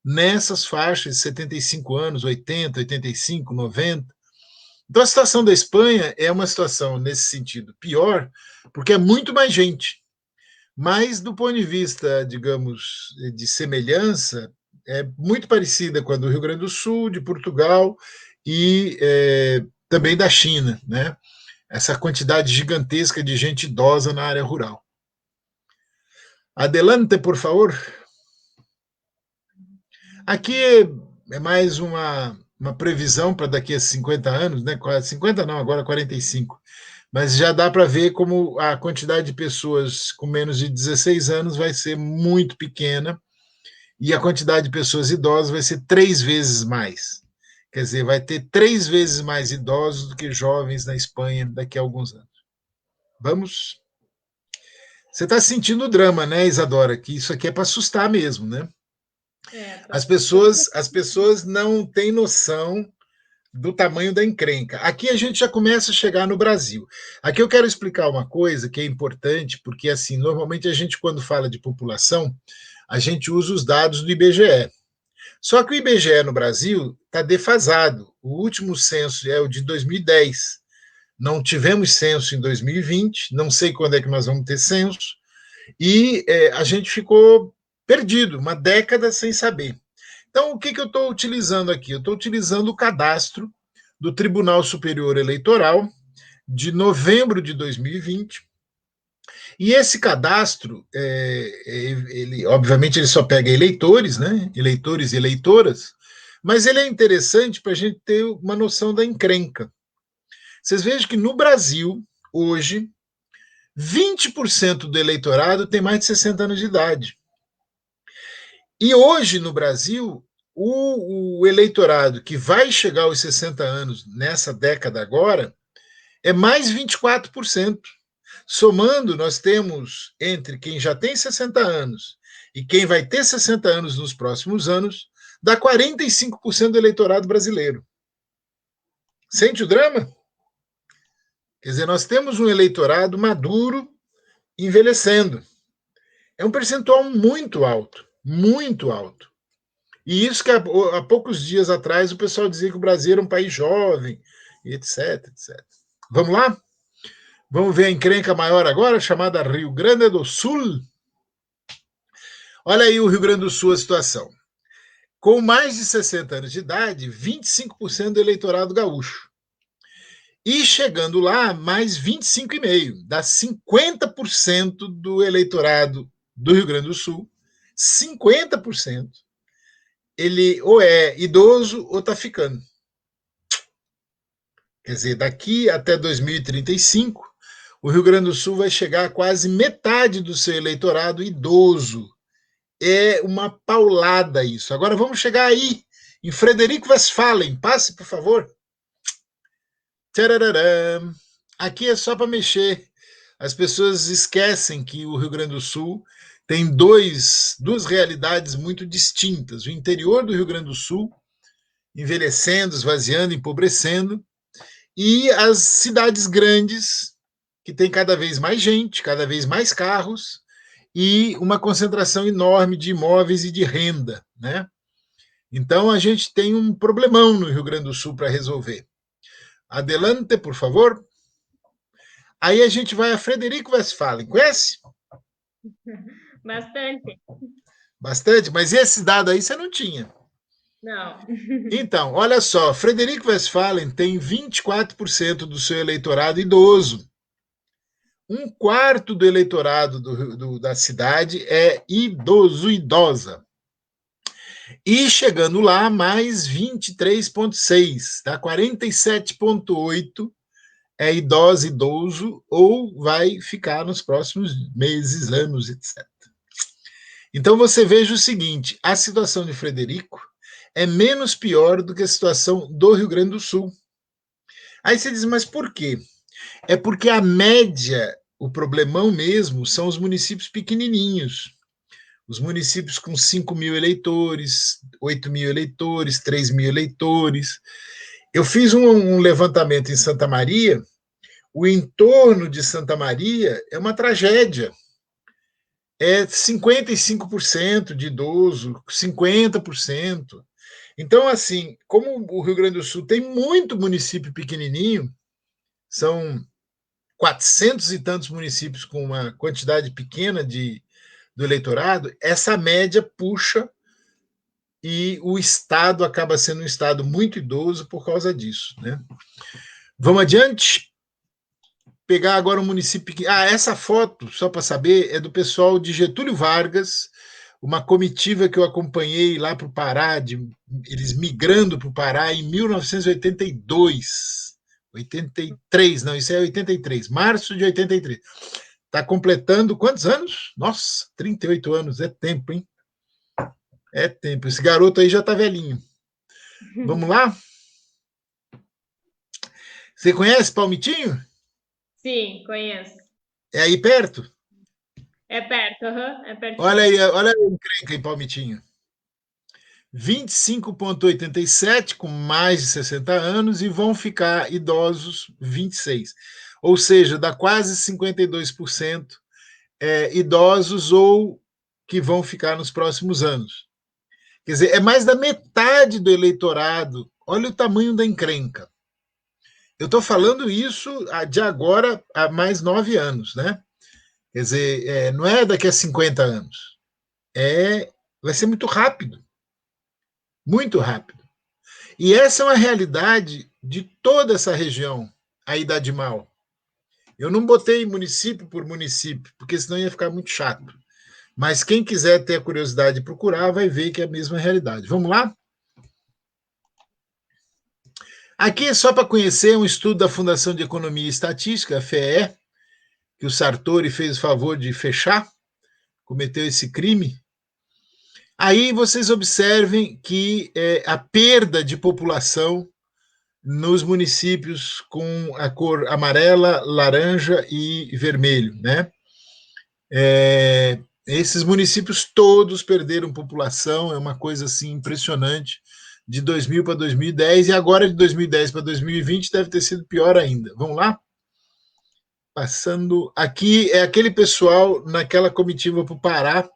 nessas faixas de 75 anos, 80, 85, 90. Então a situação da Espanha é uma situação, nesse sentido, pior, porque é muito mais gente. Mas, do ponto de vista, digamos, de semelhança, é muito parecida com a do Rio Grande do Sul, de Portugal e também da China, né? Essa quantidade gigantesca de gente idosa na área rural. Adelante, por favor. Aqui é mais uma previsão para daqui a 50 anos, né? 50 não, agora 45. Mas já dá para ver como a quantidade de pessoas com menos de 16 anos vai ser muito pequena e a quantidade de pessoas idosas vai ser 3 vezes mais. Quer dizer, vai ter 3 vezes mais idosos do que jovens na Espanha daqui a alguns anos. Vamos? Você está sentindo o drama, né, Isadora? Que isso aqui é para assustar mesmo, né? As pessoas não têm noção do tamanho da encrenca. Aqui a gente já começa a chegar no Brasil. Aqui eu quero explicar uma coisa que é importante, porque assim, normalmente a gente, quando fala de população, a gente usa os dados do IBGE. Só que o IBGE no Brasil está defasado. O último censo é o de 2010. Não tivemos censo em 2020, não sei quando é que nós vamos ter censo, e a gente ficou perdido, uma década sem saber. Então, o que eu estou utilizando aqui? Eu estou utilizando o cadastro do Tribunal Superior Eleitoral de novembro de 2020. E esse cadastro, ele, obviamente, ele só pega eleitores, né? Eleitores e eleitoras, mas ele é interessante para a gente ter uma noção da encrenca. Vocês vejam que no Brasil, hoje, 20% do eleitorado tem mais de 60 anos de idade. E hoje, no Brasil, o eleitorado que vai chegar aos 60 anos nessa década agora é mais 24%. Somando, nós temos entre quem já tem 60 anos e quem vai ter 60 anos nos próximos anos, dá 45% do eleitorado brasileiro. Sente o drama? Quer dizer, nós temos um eleitorado maduro envelhecendo. É um percentual muito alto, muito alto. E isso que há poucos dias atrás o pessoal dizia que o Brasil era um país jovem, etc, etc. Vamos lá? Vamos ver a encrenca maior agora, chamada Rio Grande do Sul. Olha aí o Rio Grande do Sul, a situação. Com mais de 60 anos de idade, 25% do eleitorado gaúcho. E chegando lá, mais 25,5%, dá 50% do eleitorado do Rio Grande do Sul, 50%, ele ou é idoso ou está ficando. Quer dizer, daqui até 2035, o Rio Grande do Sul vai chegar a quase metade do seu eleitorado idoso. É uma paulada isso. Agora vamos chegar aí, em Frederico Westphalen. Passe, por favor. Tchararam. Aqui é só para mexer as pessoas esquecem que o Rio Grande do Sul tem duas realidades muito distintas. O interior do Rio Grande do Sul, envelhecendo, esvaziando, empobrecendo, e as cidades grandes, que tem cada vez mais gente, cada vez mais carros, e uma concentração enorme de imóveis e de renda, né? Então a gente tem um problemão no Rio Grande do Sul para resolver. Adelante, por favor. Aí a gente vai a Frederico Westphalen. Conhece? Bastante. Bastante, mas esse dado aí você não tinha. Não. Então, olha só, Frederico Westphalen tem 24% do seu eleitorado idoso. Um quarto do eleitorado da cidade é idoso, idosa. E chegando lá, mais 23,6, tá? 47,8 é idosa, idoso, ou vai ficar nos próximos meses, anos, etc. Então você veja o seguinte: a situação de Frederico é menos pior do que a situação do Rio Grande do Sul. Aí você diz, mas por quê? É porque a média, o problemão mesmo, são os municípios pequenininhos. Os municípios com 5 mil eleitores, 8 mil eleitores, 3 mil eleitores. Eu fiz um levantamento em Santa Maria. O entorno de Santa Maria é uma tragédia. É 55% de idoso, 50%. Então, assim, como o Rio Grande do Sul tem muito município pequenininho, são 400 e tantos municípios com uma quantidade pequena do eleitorado, essa média puxa e o Estado acaba sendo um Estado muito idoso por causa disso, né? Vamos adiante? Pegar agora um município. Essa foto, só para saber, é do pessoal de Getúlio Vargas, uma comitiva que eu acompanhei lá para o Pará, eles migrando para o Pará em 1982. 83, não, isso é 83, março de 83. Está completando quantos anos? Nossa, 38 anos, é tempo, hein? É tempo. Esse garoto aí já está velhinho. Vamos lá? Você conhece Palmitinho? Sim, conheço. É aí perto? É perto, é Olha pertinho. aí, olha aí o encrenca em Palmitinho. 25,87 com mais de 60 anos e vão ficar idosos 26. Ou seja, dá quase 52% idosos ou que vão ficar nos próximos anos. Quer dizer, é mais da metade do eleitorado. Olha o tamanho da encrenca. Eu estou falando isso de agora a mais 9 anos, né? Quer dizer, não é daqui a 50 anos. Vai ser muito rápido. Muito rápido. E essa é uma realidade de toda essa região aí da Mal. Eu não botei município por município, porque senão ia ficar muito chato. Mas quem quiser ter a curiosidade de procurar, vai ver que é a mesma realidade. Vamos lá? Aqui, só para conhecer, um estudo da Fundação de Economia e Estatística, a FEE, que o Sartori fez o favor de fechar, cometeu esse crime. Aí vocês observem que a perda de população nos municípios com a cor amarela, laranja e vermelho, né? Esses municípios todos perderam população, é uma coisa assim impressionante, de 2000 para 2010, e agora de 2010 para 2020 deve ter sido pior ainda. Vamos lá? Passando aqui, é aquele pessoal naquela comitiva para o Pará,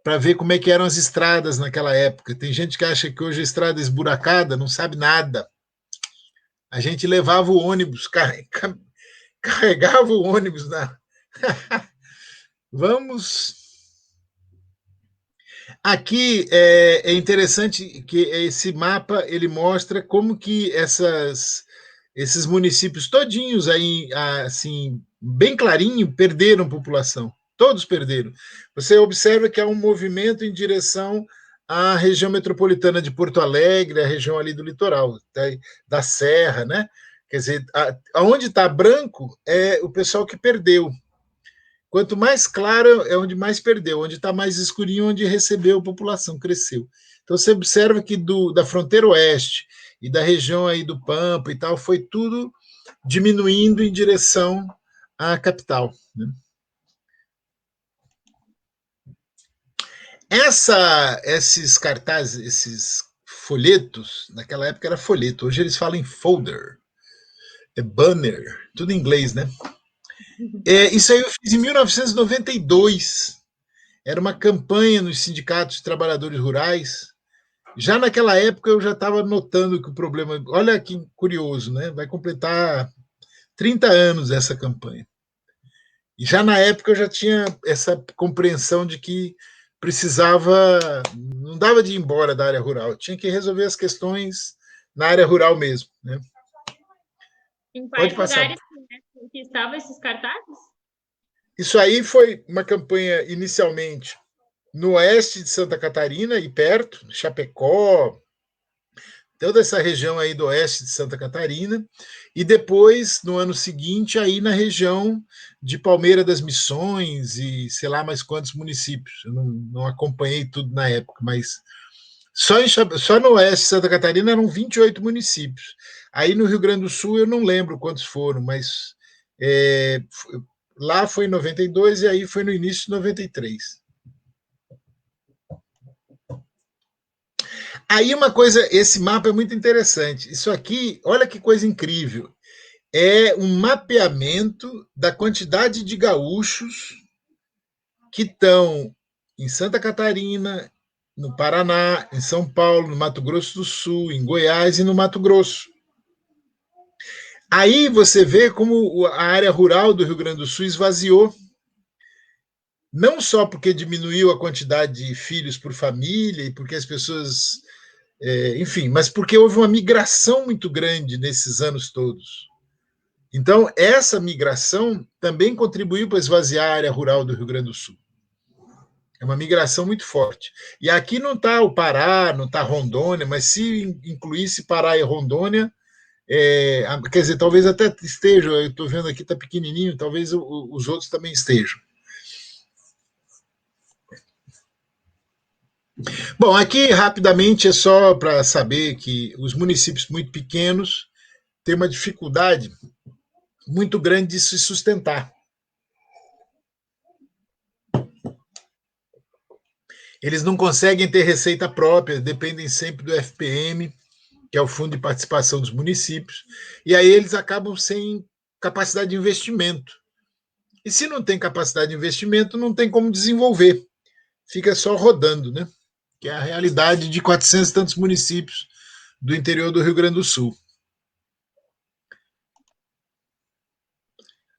para ver como é que eram as estradas naquela época. Tem gente que acha que hoje a estrada é esburacada, não sabe nada. A gente levava o ônibus, carregava o ônibus na. Vamos. Aqui é interessante que esse mapa ele mostra como que esses municípios todinhos aí, assim, bem clarinho, perderam população. Todos perderam. Você observa que há um movimento em direção à região metropolitana de Porto Alegre, a região ali do litoral, da Serra, né? Quer dizer, aonde está branco é o pessoal que perdeu. Quanto mais claro é onde mais perdeu, onde está mais escurinho, onde recebeu a população, cresceu. Então você observa que da fronteira oeste e da região aí do Pampa e tal, foi tudo diminuindo em direção à capital, né? Esses cartazes, esses folhetos, naquela época era folheto, hoje eles falam em folder, banner, tudo em inglês, né? Isso aí eu fiz em 1992. Era uma campanha nos sindicatos de trabalhadores rurais. Já naquela época eu já estava notando que o problema. Olha que curioso, né? Vai completar 30 anos essa campanha. E já na época eu já tinha essa compreensão de que precisava. Não dava de ir embora da área rural, tinha que resolver as questões na área rural mesmo, né? Em Pode quais passar. lugares que estavam esses cartazes? Isso aí foi uma campanha inicialmente no oeste de Santa Catarina e perto, Chapecó, toda essa região aí do oeste de Santa Catarina, e depois, no ano seguinte, aí na região de Palmeira das Missões e sei lá mais quantos municípios. Eu não acompanhei tudo na época, mas só no oeste de Santa Catarina eram 28 municípios. Aí no Rio Grande do Sul eu não lembro quantos foram, mas lá foi em 92 e aí foi no início de 93. Aí uma coisa, esse mapa é muito interessante. Isso aqui, olha que coisa incrível. É um mapeamento da quantidade de gaúchos que estão em Santa Catarina, no Paraná, em São Paulo, no Mato Grosso do Sul, em Goiás e no Mato Grosso. Aí você vê como a área rural do Rio Grande do Sul esvaziou. Não só porque diminuiu a quantidade de filhos por família e porque as pessoas. Enfim, mas porque houve uma migração muito grande nesses anos todos. Então, essa migração também contribuiu para esvaziar a área rural do Rio Grande do Sul. É uma migração muito forte. E aqui não está o Pará, não está Rondônia, mas se incluísse Pará e Rondônia, quer dizer, talvez até esteja, eu estou vendo aqui, está pequenininho, talvez os outros também estejam. Bom, aqui rapidamente é só para saber que os municípios muito pequenos têm uma dificuldade muito grande de se sustentar. Eles não conseguem ter receita própria, dependem sempre do FPM, que é o Fundo de Participação dos Municípios, e aí eles acabam sem capacidade de investimento. E se não tem capacidade de investimento, não tem como desenvolver. Fica só rodando, né? Que é a realidade de 400 e tantos municípios do interior do Rio Grande do Sul.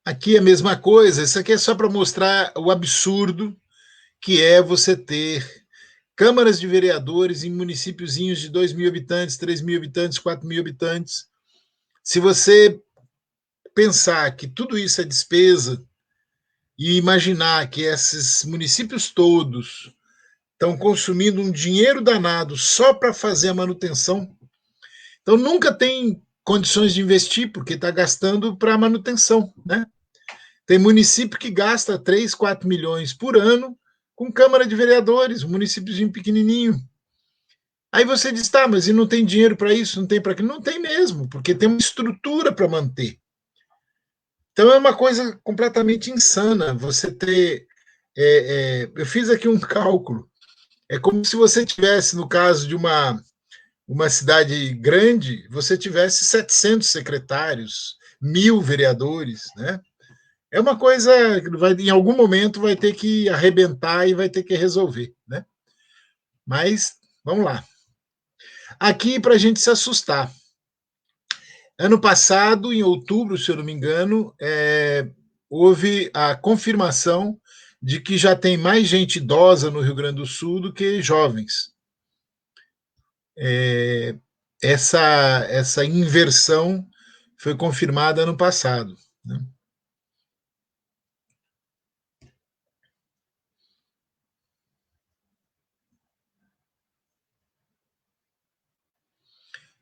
Aqui é a mesma coisa, isso aqui é só para mostrar o absurdo que é você ter câmaras de vereadores em municípiozinhos de 2.000 habitantes, 3.000 habitantes, 4.000 habitantes. Se você pensar que tudo isso é despesa e imaginar que esses municípios todos estão consumindo um dinheiro danado só para fazer a manutenção, então nunca tem condições de investir, porque está gastando para manutenção, né? Tem município que gasta 3, 4 milhões por ano com Câmara de Vereadores, um municípiozinho pequenininho. Aí você diz, tá, mas e não tem dinheiro para isso? Não tem para aquilo? Não tem mesmo, porque tem uma estrutura para manter. Então é uma coisa completamente insana você ter. Eu fiz aqui um cálculo. É como se você tivesse, no caso de uma cidade grande, você tivesse 700 secretários, 1.000 vereadores, né? É uma coisa que em algum momento vai ter que arrebentar e vai ter que resolver, né? Mas vamos lá. Aqui para a gente se assustar. Ano passado, em outubro, se eu não me engano, houve a confirmação de que já tem mais gente idosa no Rio Grande do Sul do que jovens. Essa inversão foi confirmada ano passado, né?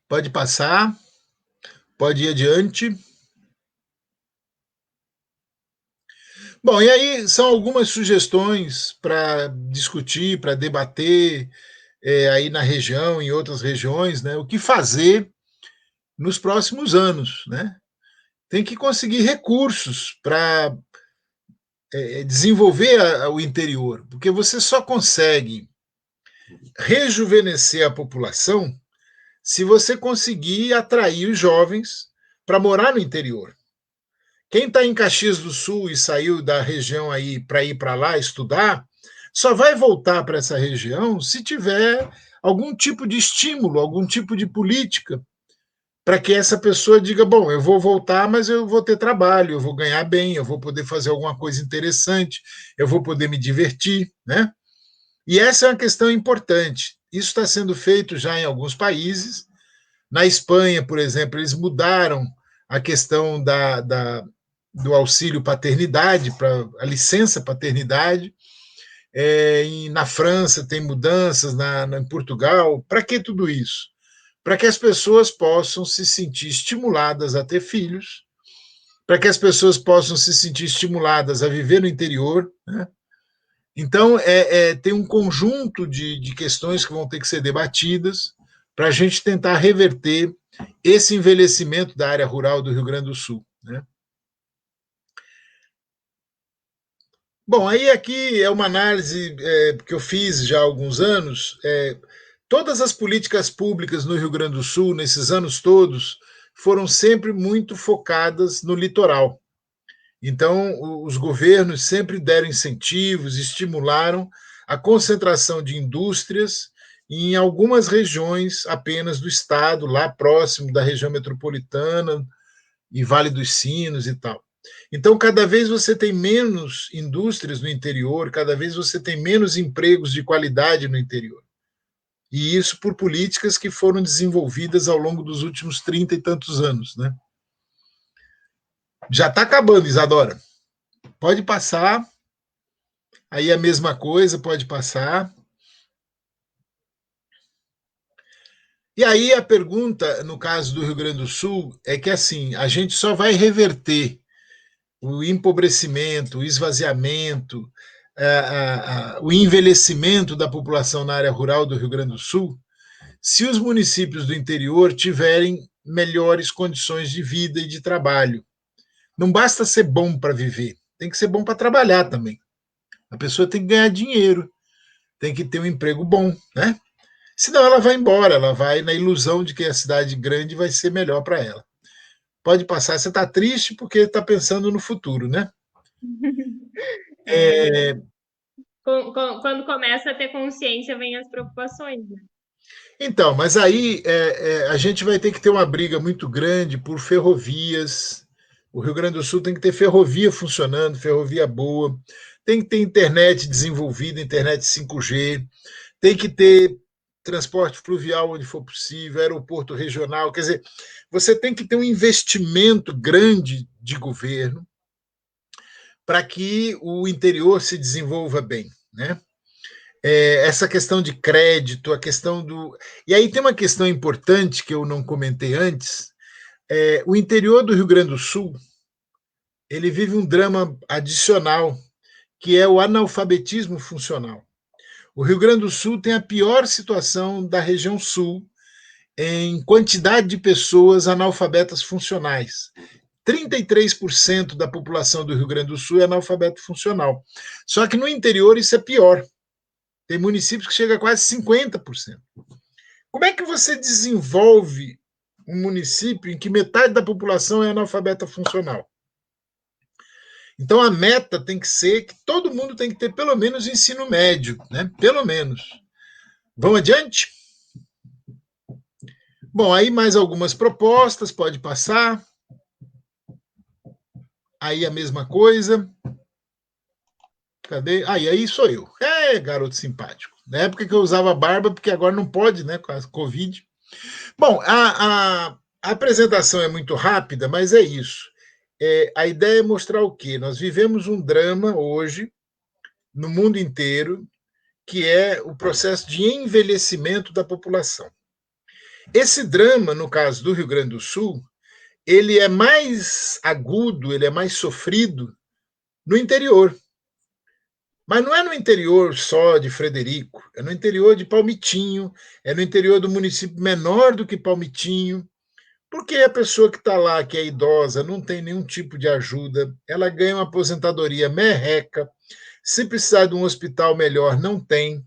Pode passar, pode ir adiante. Bom, e aí são algumas sugestões para discutir, para debater aí na região, em outras regiões, né? O que fazer nos próximos anos, né? tem que conseguir recursos para desenvolver o interior, porque você só consegue rejuvenescer a população se você conseguir atrair os jovens para morar no interior. Quem está em Caxias do Sul e saiu da região aí para ir para lá estudar, só vai voltar para essa região se tiver algum tipo de estímulo, algum tipo de política, para que essa pessoa diga: bom, eu vou voltar, mas eu vou ter trabalho, eu vou ganhar bem, eu vou poder fazer alguma coisa interessante, eu vou poder me divertir, né? E essa é uma questão importante. Isso está sendo feito já em alguns países. Na Espanha, por exemplo, eles mudaram a questão do auxílio paternidade para a licença paternidade. Na França tem mudanças, em Portugal. Para que tudo isso? Para que as pessoas possam se sentir estimuladas a ter filhos, para que as pessoas possam se sentir estimuladas a viver no interior, né? Então, tem um conjunto de questões que vão ter que ser debatidas para a gente tentar reverter esse envelhecimento da área rural do Rio Grande do Sul, né? Bom, aí aqui é uma análise que eu fiz já há alguns anos. Todas as políticas públicas no Rio Grande do Sul, nesses anos todos, foram sempre muito focadas no litoral. Então, os governos sempre deram incentivos, estimularam a concentração de indústrias em algumas regiões apenas do estado, lá próximo da região metropolitana e Vale dos Sinos e tal. Então, cada vez você tem menos indústrias no interior, cada vez você tem menos empregos de qualidade no interior. E isso por políticas que foram desenvolvidas ao longo dos últimos 30 e tantos anos, né? Já está acabando, Isadora. Pode passar. Aí a mesma coisa, pode passar. E aí a pergunta, no caso do Rio Grande do Sul, é que assim, a gente só vai reverter o empobrecimento, o esvaziamento, o envelhecimento da população na área rural do Rio Grande do Sul, se os municípios do interior tiverem melhores condições de vida e de trabalho. Não basta ser bom para viver, tem que ser bom para trabalhar também. A pessoa tem que ganhar dinheiro, tem que ter um emprego bom, né? Senão ela vai embora, ela vai na ilusão de que a cidade grande vai ser melhor para ela. Pode passar, você está triste porque está pensando no futuro, né? Quando começa a ter consciência, vem as preocupações, né? Então, mas aí a gente vai ter que ter uma briga muito grande por ferrovias. O Rio Grande do Sul tem que ter ferrovia funcionando, ferrovia boa, tem que ter internet desenvolvida, internet 5G, tem que ter transporte fluvial onde for possível, aeroporto regional. Quer dizer, você tem que ter um investimento grande de governo para que o interior se desenvolva bem, né? Essa questão de crédito, a questão do. E aí tem uma questão importante que eu não comentei antes. O interior do Rio Grande do Sul ele vive um drama adicional, que é o analfabetismo funcional. O Rio Grande do Sul tem a pior situação da região sul em quantidade de pessoas analfabetas funcionais. 33% da população do Rio Grande do Sul é analfabeto funcional. Só que no interior isso é pior. Tem municípios que chega a quase 50%. Como é que você desenvolve um município em que metade da população é analfabeta funcional? Então a meta tem que ser que todo mundo tem que ter pelo menos ensino médio, né? Pelo menos. Vamos adiante? Bom, aí mais algumas propostas, pode passar. Aí a mesma coisa. Cadê? Aí sou eu. Garoto simpático. Na época que eu usava barba, porque agora não pode, né, com a Covid. Bom, a apresentação é muito rápida, mas é isso. A ideia é mostrar o quê? Nós vivemos um drama hoje, no mundo inteiro, que é o processo de envelhecimento da população. Esse drama, no caso do Rio Grande do Sul, ele é mais agudo, ele é mais sofrido no interior. Mas não é no interior só de Frederico, é no interior de Palmitinho, é no interior do município menor do que Palmitinho, Porque a pessoa que está lá, que é idosa, não tem nenhum tipo de ajuda, ela ganha uma aposentadoria merreca, se precisar de um hospital melhor, não tem.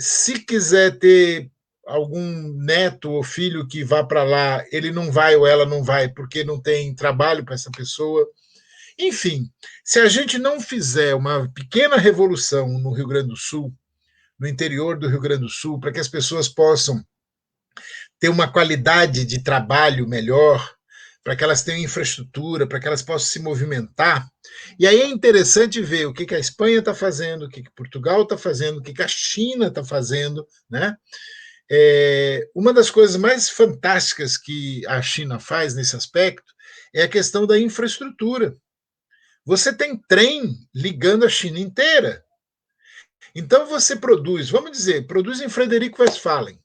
Se quiser ter algum neto ou filho que vá para lá, ele não vai ou ela não vai porque não tem trabalho para essa pessoa. Enfim, se a gente não fizer uma pequena revolução no Rio Grande do Sul, no interior do Rio Grande do Sul, para que as pessoas possam ter uma qualidade de trabalho melhor, para que elas tenham infraestrutura, para que elas possam se movimentar. E aí é interessante ver o que a Espanha está fazendo, o que Portugal está fazendo, o que a China está fazendo, né? Uma das coisas mais fantásticas que a China faz nesse aspecto é a questão da infraestrutura. Você tem trem ligando a China inteira. Então você produz, vamos dizer, produz em Frederico Westphalen.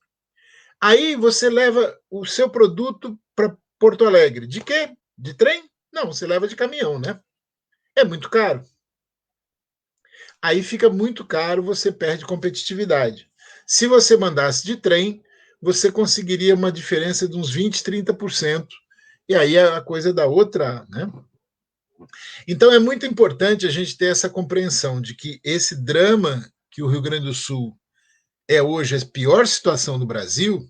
Aí você leva o seu produto para Porto Alegre. De quê? De trem? Não, você leva de caminhão, né? É muito caro. Aí fica muito caro, você perde competitividade. Se você mandasse de trem, você conseguiria uma diferença de uns 20, 30%. E aí a coisa dá outra, né? Então é muito importante a gente ter essa compreensão de que esse drama que o Rio Grande do Sul é hoje a pior situação do Brasil,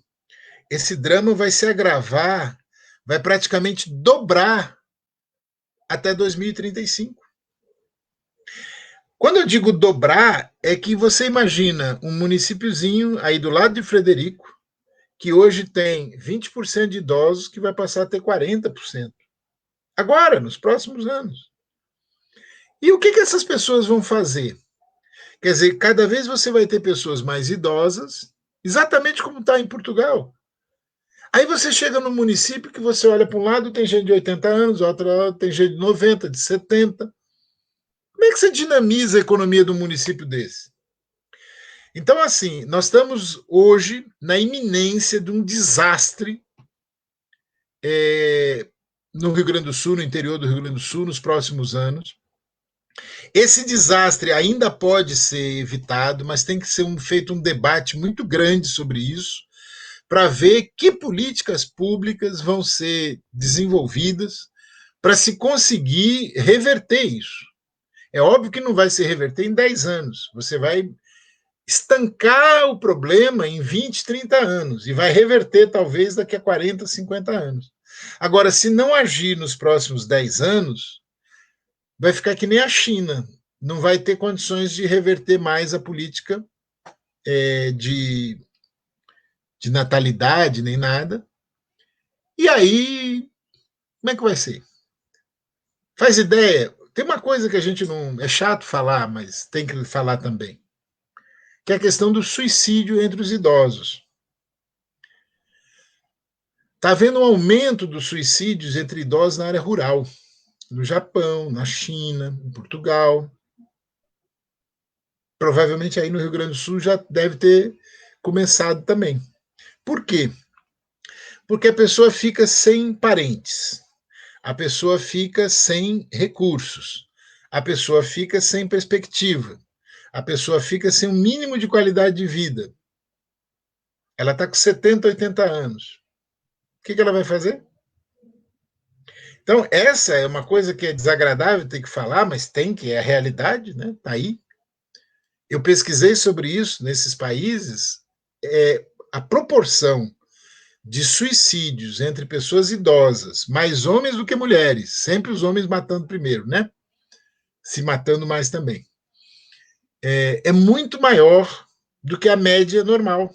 esse drama vai se agravar, vai praticamente dobrar até 2035. Quando eu digo dobrar, é que você imagina um municípiozinho aí do lado de Frederico, que hoje tem 20% de idosos, que vai passar a ter 40%. Agora, nos próximos anos. E o que essas pessoas vão fazer? Quer dizer, cada vez você vai ter pessoas mais idosas, exatamente como está em Portugal. Aí você chega no município que você olha para um lado, tem gente de 80 anos, outro lado tem gente de 90, de 70. Como é que você dinamiza a economia do município desse? Então, assim, nós estamos hoje na iminência de um desastre no Rio Grande do Sul, no interior do Rio Grande do Sul, nos próximos anos. Esse desastre ainda pode ser evitado, mas tem que ser feito um debate muito grande sobre isso, para ver que políticas públicas vão ser desenvolvidas para se conseguir reverter isso. É óbvio que não vai se reverter em 10 anos. Você vai estancar o problema em 20, 30 anos e vai reverter talvez daqui a 40, 50 anos. Agora, se não agir nos próximos 10 anos, vai ficar que nem a China. Não vai ter condições de reverter mais a política de natalidade, nem nada. E aí, como é que vai ser? Faz ideia? Tem uma coisa que a gente não. É chato falar, mas tem que falar também, que é a questão do suicídio entre os idosos. Está havendo um aumento dos suicídios entre idosos na área rural, no Japão, na China, em Portugal. Provavelmente aí no Rio Grande do Sul já deve ter começado também. Por quê? Porque a pessoa fica sem parentes, a pessoa fica sem recursos, a pessoa fica sem perspectiva, a pessoa fica sem um mínimo de qualidade de vida. Ela está com 70, 80 anos. O que ela vai fazer? Então, essa é uma coisa que é desagradável ter que falar, mas tem que, é a realidade, né? Está aí. Eu pesquisei sobre isso nesses países, a proporção de suicídios entre pessoas idosas, mais homens do que mulheres, sempre os homens matando primeiro, né? Se matando mais também. É muito maior do que a média normal.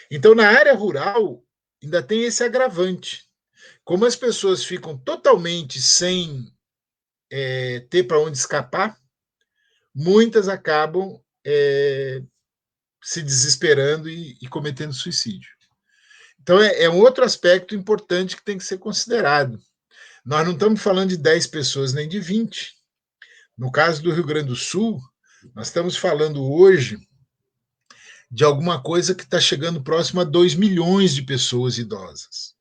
Então, na área rural, ainda tem esse agravante. Como as pessoas ficam totalmente sem ter para onde escapar, muitas acabam se desesperando e cometendo suicídio. Então, é um outro aspecto importante que tem que ser considerado. Nós não estamos falando de 10 pessoas nem de 20. No caso do Rio Grande do Sul, nós estamos falando hoje de alguma coisa que está chegando próximo a 2 milhões de pessoas idosas.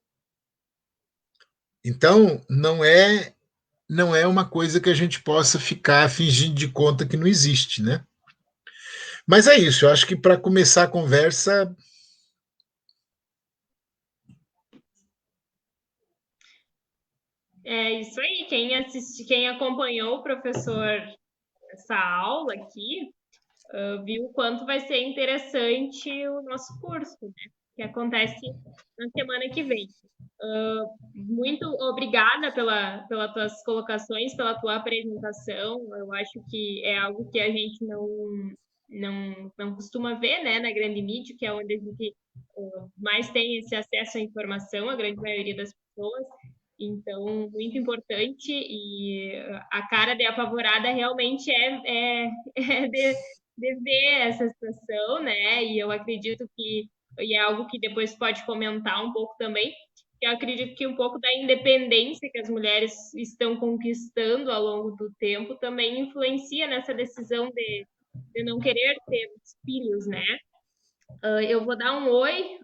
Então, não é uma coisa que a gente possa ficar fingindo de conta que não existe, né? Mas é isso, eu acho que para começar a conversa, É isso aí. Quem acompanhou o professor essa aula aqui, viu o quanto vai ser interessante o nosso curso, né? Que acontece na semana que vem. Muito obrigada pelas tuas colocações, pela tua apresentação. Eu acho que é algo que a gente não costuma ver, né, na grande mídia, que é onde a gente mais tem esse acesso à informação, a grande maioria das pessoas. Então, muito importante, e a cara de apavorada realmente é de ver essa situação, né? E eu acredito que, e é algo que depois pode comentar um pouco também, eu acredito que um pouco da independência que as mulheres estão conquistando ao longo do tempo também influencia nessa decisão de não querer ter filhos, né? Eu vou dar um oi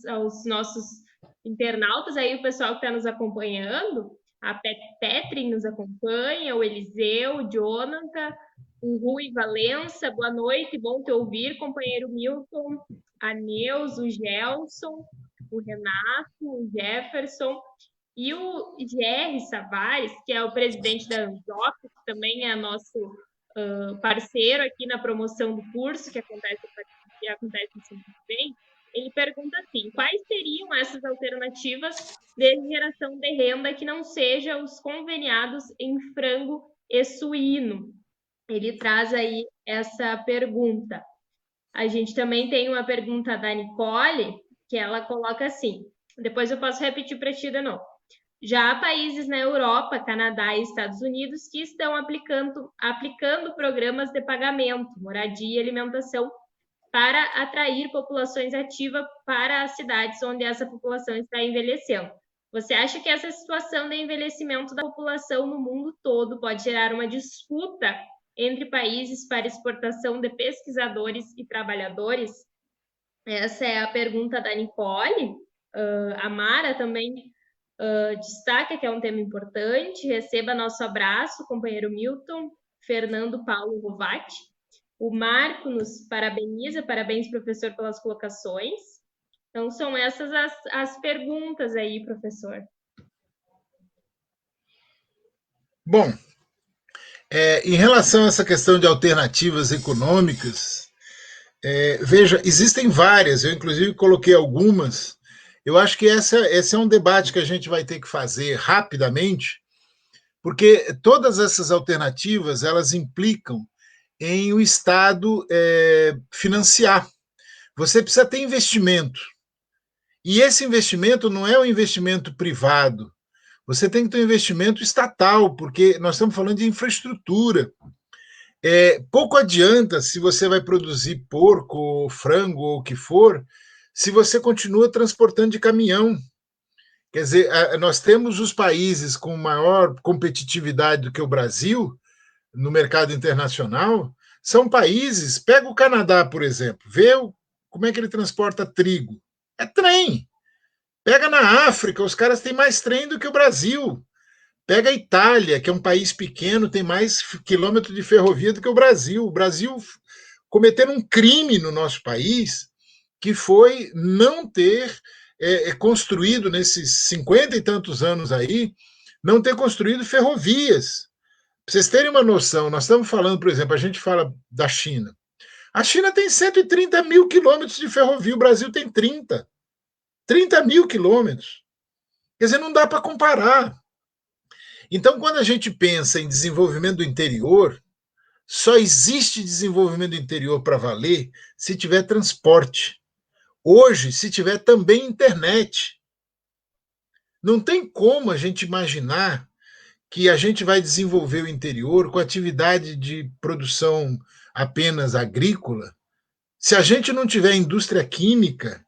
aos nossos internautas aí, o pessoal que está nos acompanhando. A Petri nos acompanha, o Eliseu, o Jonathan, o Rui Valença, boa noite, bom te ouvir, companheiro Milton, a Neus, o Gelson, o Renato, o Jefferson e o GR Savares, que é o presidente da ANZOP, que também é nosso parceiro aqui na promoção do curso que acontece no semana que vem. Ele pergunta assim: quais seriam essas alternativas de geração de renda que não sejam os conveniados em frango e suíno? Ele traz aí essa pergunta. A gente também tem uma pergunta da Nicole, que ela coloca assim, depois eu posso repetir para ti de novo. Já há países na Europa, Canadá e Estados Unidos que estão aplicando programas de pagamento, moradia e alimentação para atrair populações ativas para as cidades onde essa população está envelhecendo. Você acha que essa situação de envelhecimento da população no mundo todo pode gerar uma disputa entre países para exportação de pesquisadores e trabalhadores? Essa é a pergunta da Nicole. A Mara também destaca que é um tema importante. Receba nosso abraço, companheiro Milton. Fernando Paulo Rovati. O Marco nos parabeniza, parabéns, professor, pelas colocações. Então, são essas as perguntas aí, professor. Bom, em relação a essa questão de alternativas econômicas, veja, existem várias, eu inclusive coloquei algumas. Eu acho que esse é um debate que a gente vai ter que fazer rapidamente, porque todas essas alternativas elas implicam em o Estado financiar. Você precisa ter investimento. E esse investimento não é um investimento privado. Você tem que ter um investimento estatal, porque nós estamos falando de infraestrutura. Pouco adianta se você vai produzir porco, frango ou o que for, se você continua transportando de caminhão. Quer dizer, nós temos os países com maior competitividade do que o Brasil no mercado internacional, são países, pega o Canadá, por exemplo, vê como é que ele transporta trigo. É trem. Pega na África, os caras têm mais trem do que o Brasil. Pega a Itália, que é um país pequeno, tem mais quilômetros de ferrovia do que o Brasil. O Brasil cometendo um crime no nosso país, que foi não ter construído nesses 50 e tantos anos aí, não ter construído ferrovias. Para vocês terem uma noção, nós estamos falando, por exemplo, a gente fala da China. A China tem 130 mil quilômetros de ferrovia, o Brasil tem 30. 30 mil quilômetros. Quer dizer, não dá para comparar. Então, quando a gente pensa em desenvolvimento do interior, só existe desenvolvimento do interior para valer se tiver transporte. Hoje, se tiver também internet. Não tem como a gente imaginar que a gente vai desenvolver o interior com atividade de produção apenas agrícola, se a gente não tiver indústria química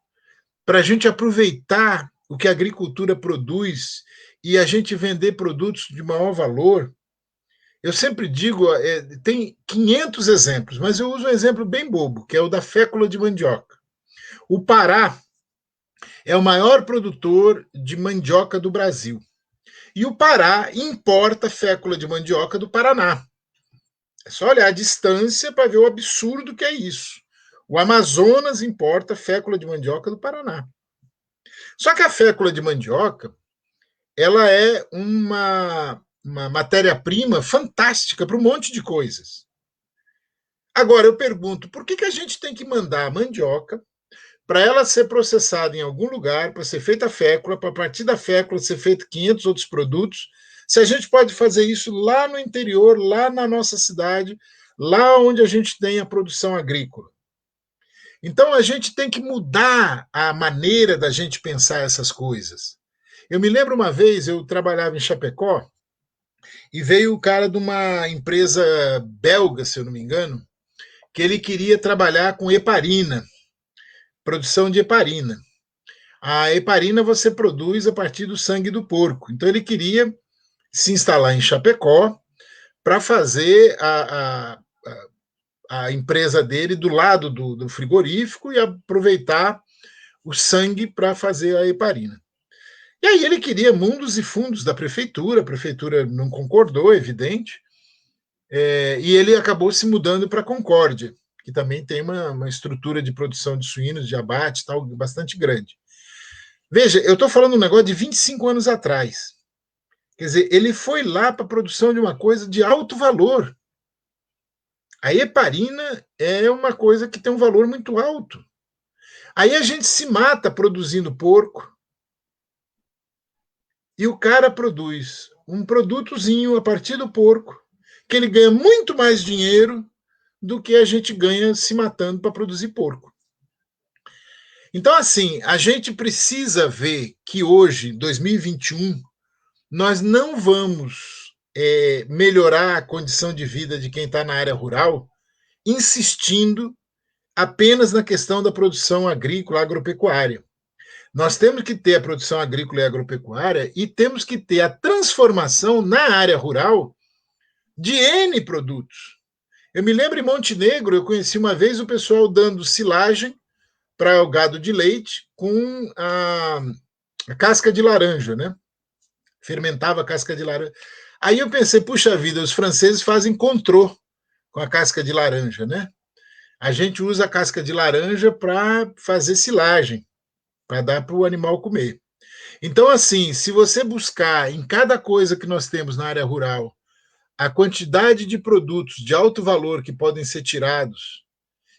para a gente aproveitar o que a agricultura produz e a gente vender produtos de maior valor. Eu sempre digo, tem 500 exemplos, mas eu uso um exemplo bem bobo, que é o da fécula de mandioca. O Pará é o maior produtor de mandioca do Brasil. E o Pará importa fécula de mandioca do Paraná. É só olhar a distância para ver o absurdo que é isso. O Amazonas importa fécula de mandioca do Paraná. Só que a fécula de mandioca ela é uma matéria-prima fantástica para um monte de coisas. Agora, eu pergunto, por que a gente tem que mandar a mandioca para ela ser processada em algum lugar, para ser feita a fécula, para a partir da fécula ser feito 500 outros produtos, se a gente pode fazer isso lá no interior, lá na nossa cidade, lá onde a gente tem a produção agrícola? Então, a gente tem que mudar a maneira da gente pensar essas coisas. Eu me lembro uma vez, eu trabalhava em Chapecó, e veio o cara de uma empresa belga, se eu não me engano, que ele queria trabalhar com heparina, produção de heparina. A heparina você produz a partir do sangue do porco. Então ele queria se instalar em Chapecó para fazer a empresa dele do lado do frigorífico e aproveitar o sangue para fazer a heparina. E aí ele queria mundos e fundos da prefeitura, a prefeitura não concordou, evidente, e ele acabou se mudando para Concórdia, que também tem uma estrutura de produção de suínos, de abate, tal, bastante grande. Veja, eu estou falando um negócio de 25 anos atrás. Quer dizer, ele foi lá para a produção de uma coisa de alto valor. A heparina é uma coisa que tem um valor muito alto. Aí a gente se mata produzindo porco, e o cara produz um produtozinho a partir do porco, que ele ganha muito mais dinheiro do que a gente ganha se matando para produzir porco. Então, assim, a gente precisa ver que hoje, 2021, nós não vamos melhorar a condição de vida de quem está na área rural insistindo apenas na questão da produção agrícola, agropecuária. Nós temos que ter a produção agrícola e agropecuária e temos que ter a transformação na área rural de N produtos. Eu me lembro em Montenegro, eu conheci uma vez o pessoal dando silagem para o gado de leite com a casca de laranja, né? Fermentava a casca de laranja. Aí eu pensei, puxa vida, os franceses fazem contrô com a casca de laranja, né? A gente usa a casca de laranja para fazer silagem, para dar para o animal comer. Então, assim, se você buscar em cada coisa que nós temos na área rural a quantidade de produtos de alto valor que podem ser tirados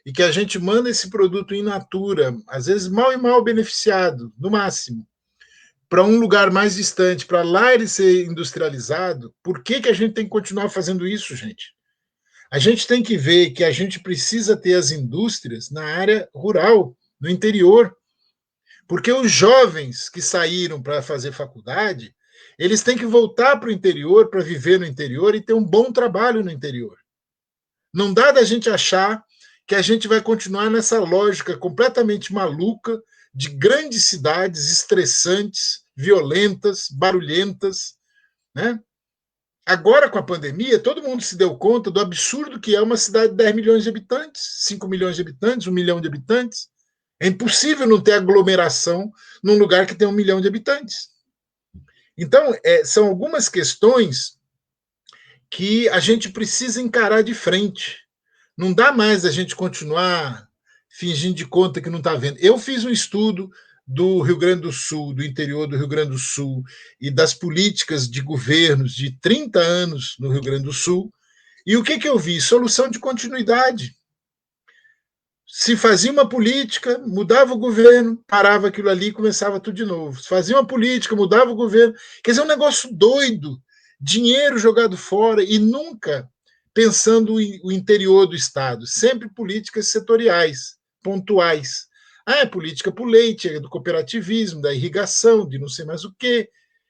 e que a gente manda esse produto in natura, às vezes mal e mal beneficiado, no máximo, para um lugar mais distante, para lá ele ser industrializado, por que a gente tem que continuar fazendo isso, gente? A gente tem que ver que a gente precisa ter as indústrias na área rural, no interior, porque os jovens que saíram para fazer faculdade, eles têm que voltar para o interior, para viver no interior e ter um bom trabalho no interior. Não dá da gente achar que a gente vai continuar nessa lógica completamente maluca de grandes cidades estressantes, violentas, barulhentas, né? Agora, com a pandemia, todo mundo se deu conta do absurdo que é uma cidade de 10 milhões de habitantes, 5 milhões de habitantes, 1 milhão de habitantes. É impossível não ter aglomeração num lugar que tem 1 milhão de habitantes. Então, são algumas questões que a gente precisa encarar de frente. Não dá mais a gente continuar fingindo de conta que não está vendo. Eu fiz um estudo do Rio Grande do Sul, do interior do Rio Grande do Sul, e das políticas de governos de 30 anos no Rio Grande do Sul, e o que eu vi? Solução de continuidade. Se fazia uma política, mudava o governo, parava aquilo ali e começava tudo de novo. Se fazia uma política, mudava o governo. Quer dizer, um negócio doido, dinheiro jogado fora e nunca pensando o interior do Estado, sempre políticas setoriais, pontuais. É política para o leite, é do cooperativismo, da irrigação, de não sei mais o quê.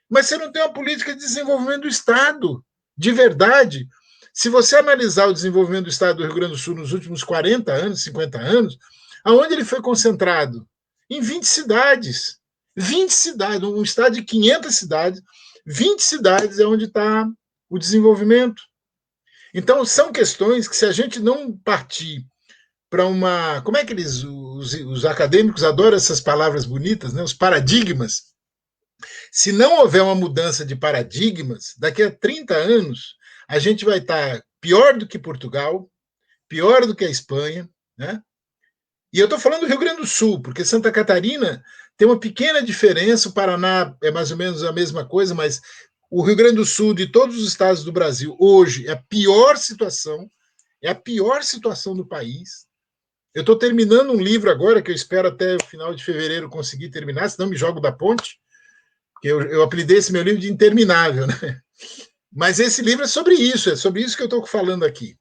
Mas você não tem uma política de desenvolvimento do Estado, de verdade. Se você analisar o desenvolvimento do Estado do Rio Grande do Sul nos últimos 40 anos, 50 anos, aonde ele foi concentrado? Em 20 cidades. 20 cidades, um estado de 500 cidades, 20 cidades é onde está o desenvolvimento. Então, são questões que, se a gente não partir para uma. Como é que os acadêmicos adoram essas palavras bonitas, né? Os paradigmas. Se não houver uma mudança de paradigmas, daqui a 30 anos, a gente vai estar pior do que Portugal, pior do que a Espanha, né? E eu estou falando do Rio Grande do Sul, porque Santa Catarina Tem uma pequena diferença, o Paraná é mais ou menos a mesma coisa, mas o Rio Grande do Sul, de todos os estados do Brasil, hoje é a pior situação do país. Eu estou terminando um livro agora, que eu espero até o final de fevereiro conseguir terminar, senão me jogo da ponte, porque eu apelidei esse meu livro de Interminável, né? Mas esse livro é sobre isso que eu estou falando aqui.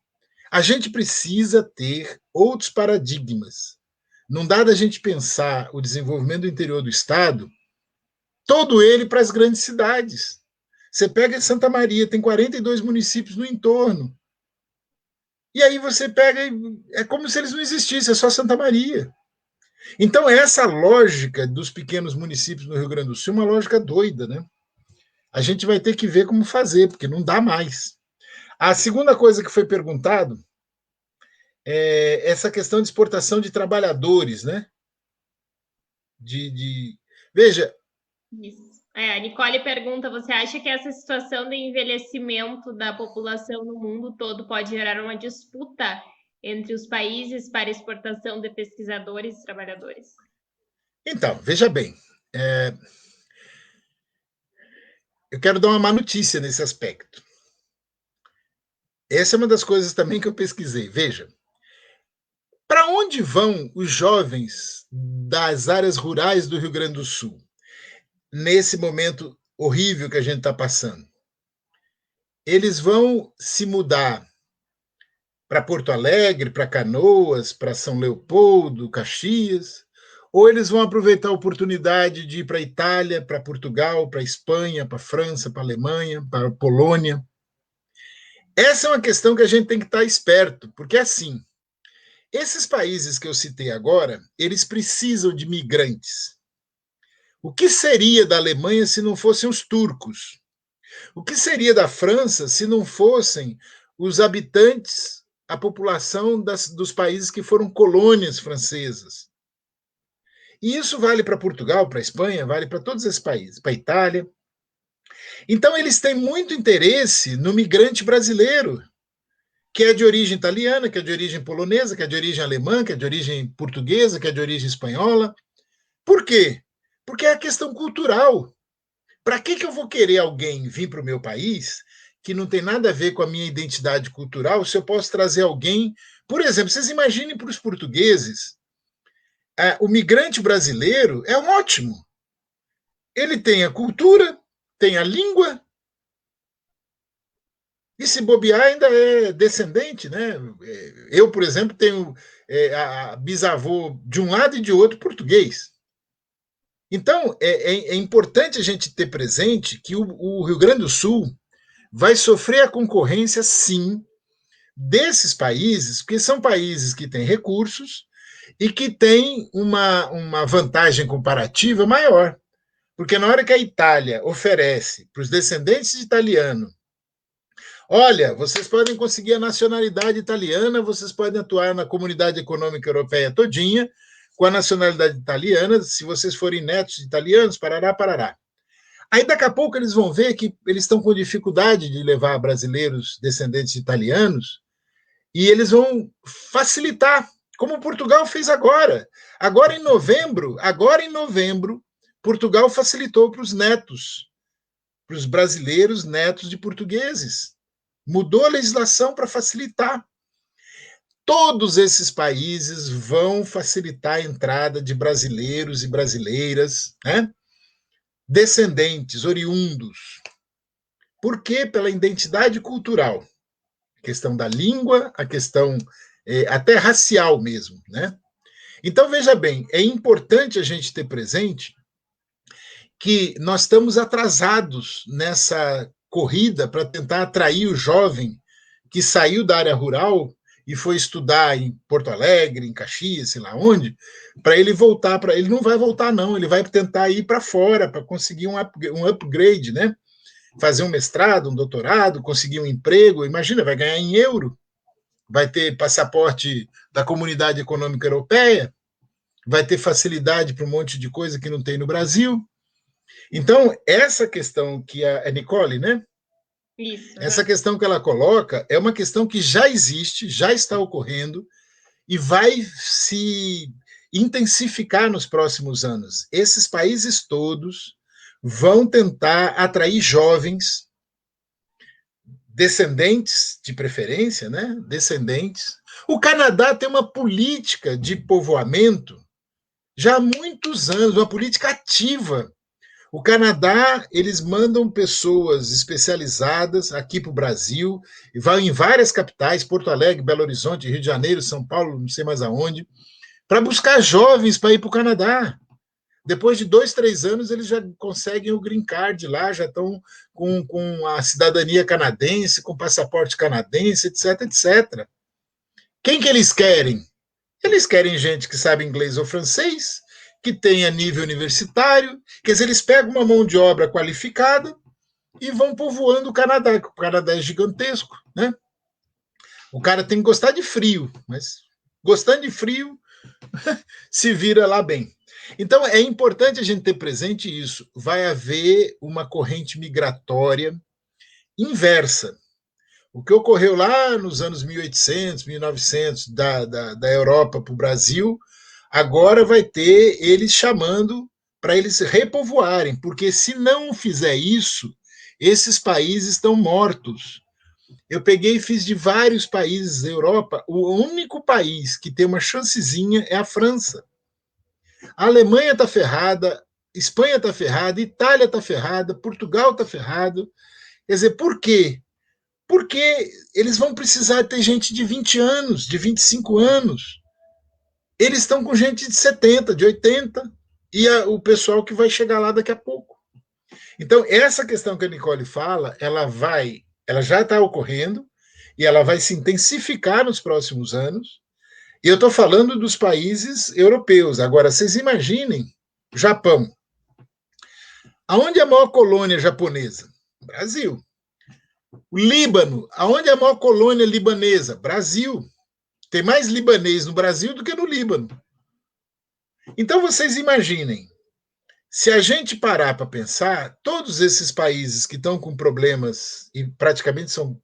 A gente precisa ter outros paradigmas. Não dá da gente pensar o desenvolvimento do interior do Estado, todo ele para as grandes cidades. Você pega Santa Maria, tem 42 municípios no entorno. E aí você pega, é como se eles não existissem, é só Santa Maria. Então, essa lógica dos pequenos municípios no Rio Grande do Sul é uma lógica doida, né? A gente vai ter que ver como fazer, porque não dá mais. A segunda coisa que foi perguntado é essa questão de exportação de trabalhadores, né? Veja. Isso. A Nicole pergunta: você acha que essa situação de envelhecimento da população no mundo todo pode gerar uma disputa entre os países para exportação de pesquisadores e trabalhadores? Então, veja bem, eu quero dar uma má notícia nesse aspecto. Essa é uma das coisas também que eu pesquisei. Veja, para onde vão os jovens das áreas rurais do Rio Grande do Sul, nesse momento horrível que a gente está passando? Eles vão se mudar para Porto Alegre, para Canoas, para São Leopoldo, Caxias, ou eles vão aproveitar a oportunidade de ir para a Itália, para Portugal, para a Espanha, para a França, para a Alemanha, para a Polônia? Essa é uma questão que a gente tem que estar esperto, porque assim, esses países que eu citei agora, eles precisam de migrantes. O que seria da Alemanha se não fossem os turcos? O que seria da França se não fossem os habitantes, a população dos países que foram colônias francesas? E isso vale para Portugal, para a Espanha, vale para todos esses países, para a Itália. Então, eles têm muito interesse no migrante brasileiro, que é de origem italiana, que é de origem polonesa, que é de origem alemã, que é de origem portuguesa, que é de origem espanhola. Por quê? Porque é a questão cultural. Para que eu vou querer alguém vir para o meu país que não tem nada a ver com a minha identidade cultural, se eu posso trazer alguém... Por exemplo, vocês imaginem para os portugueses, o migrante brasileiro é ótimo. Ele tem a cultura, tem a língua, e se bobear ainda é descendente, né? Eu, por exemplo, tenho a bisavô de um lado e de outro português. Então, é importante a gente ter presente que o Rio Grande do Sul vai sofrer a concorrência, sim, desses países, porque são países que têm recursos e que têm uma vantagem comparativa maior. Porque na hora que a Itália oferece para os descendentes de italiano, olha, vocês podem conseguir a nacionalidade italiana, vocês podem atuar na Comunidade Econômica Europeia todinha, com a nacionalidade italiana, se vocês forem netos de italianos, parará, parará. Aí, daqui a pouco, eles vão ver que eles estão com dificuldade de levar brasileiros descendentes de italianos, e eles vão facilitar, como Portugal fez agora. Agora, em novembro, Portugal facilitou para os netos, para os brasileiros netos de portugueses. Mudou a legislação para facilitar. Todos esses países vão facilitar a entrada de brasileiros e brasileiras, né? Descendentes, oriundos. Por quê? Pela identidade cultural. A questão da língua, a questão até racial mesmo, né? Então, veja bem, é importante a gente ter presente que nós estamos atrasados nessa corrida para tentar atrair o jovem que saiu da área rural e foi estudar em Porto Alegre, em Caxias, sei lá onde, para ele voltar. Ele não vai voltar, não, ele vai tentar ir para fora para conseguir um upgrade, né? Fazer um mestrado, um doutorado, conseguir um emprego. Imagina, vai ganhar em euro, vai ter passaporte da Comunidade Econômica Europeia, vai ter facilidade para um monte de coisa que não tem no Brasil. Então, essa questão que a Nicole, né? Isso. Essa questão que ela coloca é uma questão que já existe, já está ocorrendo, e vai se intensificar nos próximos anos. Esses países todos vão tentar atrair jovens, descendentes, de preferência, né? Descendentes. O Canadá tem uma política de povoamento já há muitos anos, uma política ativa. O Canadá, eles mandam pessoas especializadas aqui para o Brasil, e vão em várias capitais, Porto Alegre, Belo Horizonte, Rio de Janeiro, São Paulo, não sei mais aonde, para buscar jovens para ir para o Canadá. Depois de 2, 3 anos, eles já conseguem o green card lá, já estão com a cidadania canadense, com passaporte canadense, etc, etc. Quem que eles querem? Eles querem gente que sabe inglês ou francês, que tenha nível universitário, quer dizer, eles pegam uma mão de obra qualificada e vão povoando o Canadá, porque o Canadá é gigantesco, né? O cara tem que gostar de frio, mas gostando de frio, se vira lá bem. Então, é importante a gente ter presente isso. Vai haver uma corrente migratória inversa. O que ocorreu lá nos anos 1800, 1900, da Europa para o Brasil, agora vai ter eles chamando para eles repovoarem, porque se não fizer isso, esses países estão mortos. Eu peguei e fiz de vários países da Europa, o único país que tem uma chancezinha é a França. A Alemanha está ferrada, Espanha está ferrada, Itália está ferrada, Portugal está ferrado. Quer dizer, por quê? Porque eles vão precisar ter gente de 20 anos, de 25 anos. Eles estão com gente de 70, de 80, e o pessoal que vai chegar lá daqui a pouco. Então, essa questão que a Nicole fala, ela já está ocorrendo, e ela vai se intensificar nos próximos anos. E eu estou falando dos países europeus. Agora, vocês imaginem, Japão. Aonde é a maior colônia japonesa? Brasil. O Líbano. Aonde é a maior colônia libanesa? Brasil. Tem mais libanês no Brasil do que no Líbano. Então, vocês imaginem, se a gente parar para pensar, todos esses países que estão com problemas, e praticamente são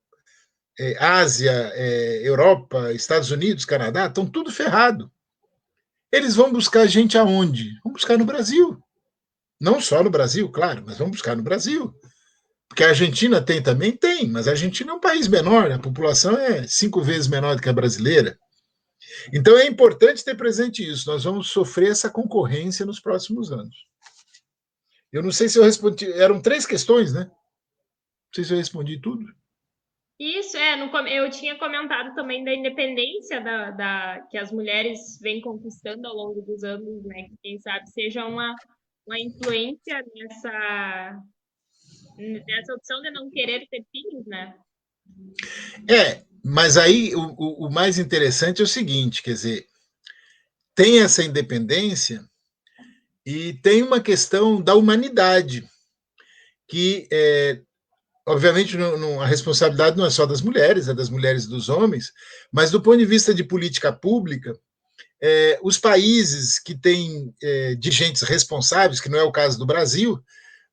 Ásia, Europa, Estados Unidos, Canadá, estão tudo ferrado. Eles vão buscar gente aonde? Vão buscar no Brasil. Não só no Brasil, claro, mas vão buscar no Brasil. Porque a Argentina tem também? Tem, mas a Argentina é um país menor, a população é 5 vezes menor do que a brasileira. Então é importante ter presente isso. Nós vamos sofrer essa concorrência nos próximos anos. Eu não sei se eu respondi. Eram 3 questões, né? Não sei se eu respondi tudo. Isso, eu tinha comentado também da independência que as mulheres vêm conquistando ao longo dos anos, né? Que quem sabe seja uma influência nessa opção de não querer ter filhos, né? Mas aí o mais interessante é o seguinte, quer dizer, tem essa independência e tem uma questão da humanidade, que obviamente a responsabilidade não é só das mulheres, é das mulheres e dos homens, mas do ponto de vista de política pública, os países que têm dirigentes responsáveis, que não é o caso do Brasil,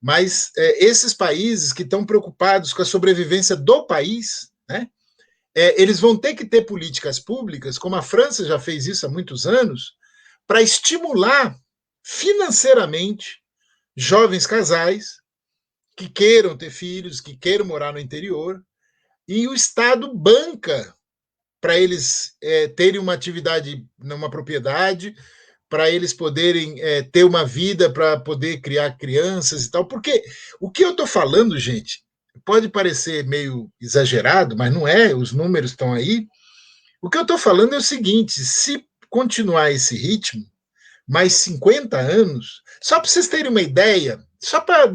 mas esses países que estão preocupados com a sobrevivência do país, né, eles vão ter que ter políticas públicas, como a França já fez isso há muitos anos, para estimular financeiramente jovens casais que queiram ter filhos, que queiram morar no interior, e o Estado banca para eles terem uma atividade numa propriedade, para eles poderem ter uma vida, para poder criar crianças e tal. Porque o que eu estou falando, gente, pode parecer meio exagerado, mas não é, os números estão aí. O que eu estou falando é o seguinte: se continuar esse ritmo, mais 50 anos, só para vocês terem uma ideia, só para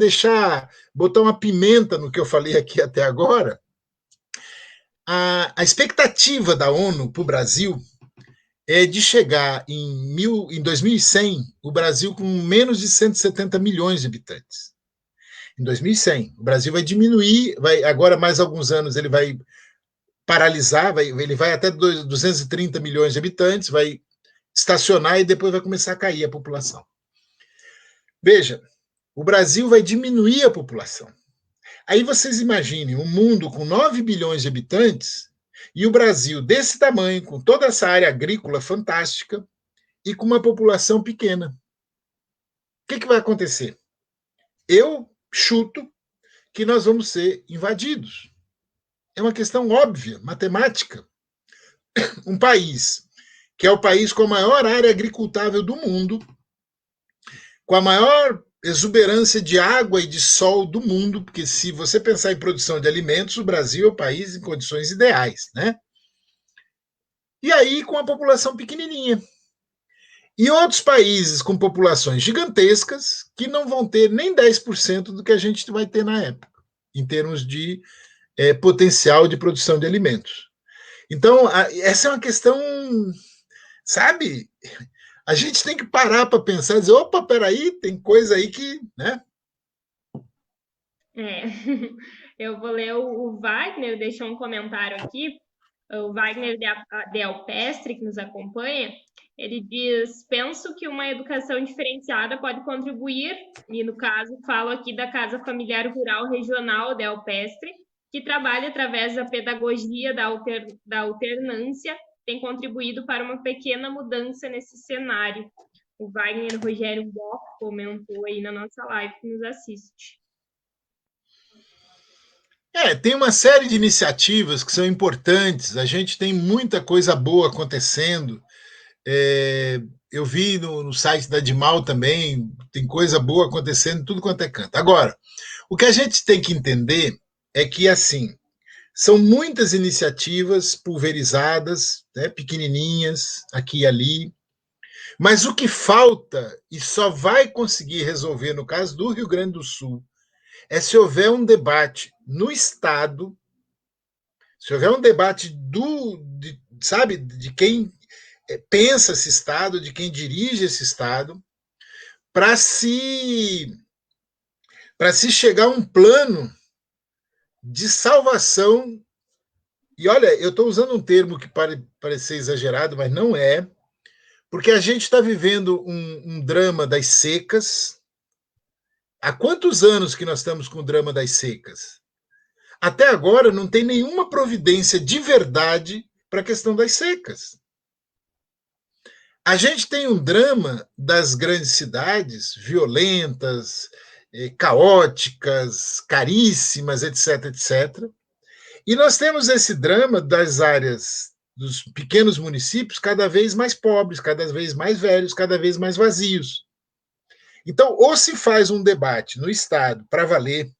botar uma pimenta no que eu falei aqui até agora, a expectativa da ONU para o Brasil é de chegar em 2100, o Brasil com menos de 170 milhões de habitantes. Em 2100, o Brasil vai diminuir, agora mais alguns anos ele vai paralisar, ele vai até 230 milhões de habitantes, vai estacionar e depois vai começar a cair a população. Veja, o Brasil vai diminuir a população. Aí vocês imaginem um mundo com 9 bilhões de habitantes e o Brasil desse tamanho, com toda essa área agrícola fantástica, e com uma população pequena. O que vai acontecer? Eu chuto que nós vamos ser invadidos. É uma questão óbvia, matemática. Um país que é o país com a maior área agricultável do mundo, com a maior exuberância de água e de sol do mundo, porque se você pensar em produção de alimentos, o Brasil é o país em condições ideais, né? E aí com a população pequenininha. E outros países com populações gigantescas que não vão ter nem 10% do que a gente vai ter na época, em termos de potencial de produção de alimentos. Então, essa é uma questão, sabe? A gente tem que parar para pensar e dizer, opa, peraí, tem coisa aí que, né? Eu vou ler o Wagner, deixou um comentário aqui, o Wagner de Alpestre, que nos acompanha, ele diz, penso que uma educação diferenciada pode contribuir, e no caso falo aqui da Casa Familiar Rural Regional de Alpestre, que trabalha através da pedagogia da alternância, tem contribuído para uma pequena mudança nesse cenário. O Wagner Rogério Bock comentou aí na nossa live que nos assiste. Tem uma série de iniciativas que são importantes, a gente tem muita coisa boa acontecendo. Eu vi no site da Dimal também, tem coisa boa acontecendo em tudo quanto é canto. Agora, o que a gente tem que entender é que, assim, são muitas iniciativas pulverizadas, né, pequenininhas, aqui e ali, mas o que falta, e só vai conseguir resolver no caso do Rio Grande do Sul, é se houver um debate no Estado, se houver um debate sabe, de quem pensa esse Estado, de quem dirige esse Estado, para se chegar a um plano de salvação. E olha, eu estou usando um termo que parece ser exagerado, mas não é, porque a gente está vivendo um drama das secas. Há quantos anos que nós estamos com o drama das secas? Até agora não tem nenhuma providência de verdade para a questão das secas. A gente tem um drama das grandes cidades, violentas, caóticas, caríssimas, etc, etc. E nós temos esse drama das áreas dos pequenos municípios cada vez mais pobres, cada vez mais velhos, cada vez mais vazios. Então, ou se faz um debate no Estado para valer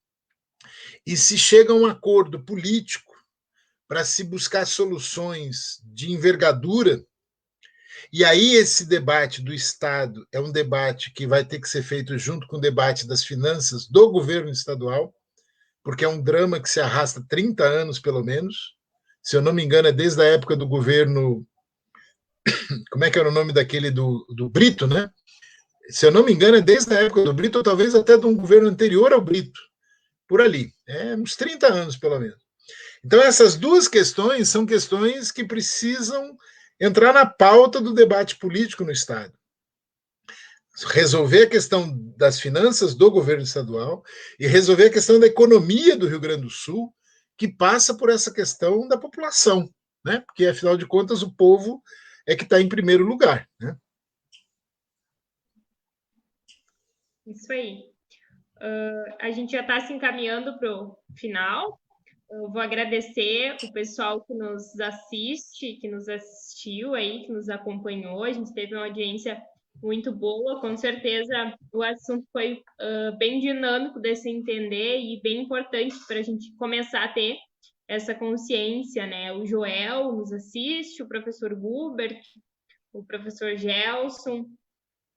e se chega a um acordo político para se buscar soluções de envergadura, e aí esse debate do Estado é um debate que vai ter que ser feito junto com o debate das finanças do governo estadual, porque é um drama que se arrasta 30 anos, pelo menos. Se eu não me engano, é desde a época do governo... Como é que era o nome daquele do Brito, né? Se eu não me engano, é desde a época do Brito, ou talvez até de um governo anterior ao Brito, por ali. Uns 30 anos, pelo menos. Então, essas duas questões são questões que precisam entrar na pauta do debate político no Estado. Resolver a questão das finanças do governo estadual e resolver a questão da economia do Rio Grande do Sul, que passa por essa questão da população, né? Porque, afinal de contas, o povo é que está em primeiro lugar, né? Isso aí. A gente já está se encaminhando para o final. Eu vou agradecer o pessoal que nos assiste, que nos assistiu aí, que nos acompanhou. A gente teve uma audiência muito boa. Com certeza o assunto foi bem dinâmico de se entender e bem importante para a gente começar a ter essa consciência, né? O Joel nos assiste, o professor Gubert, o professor Gelson,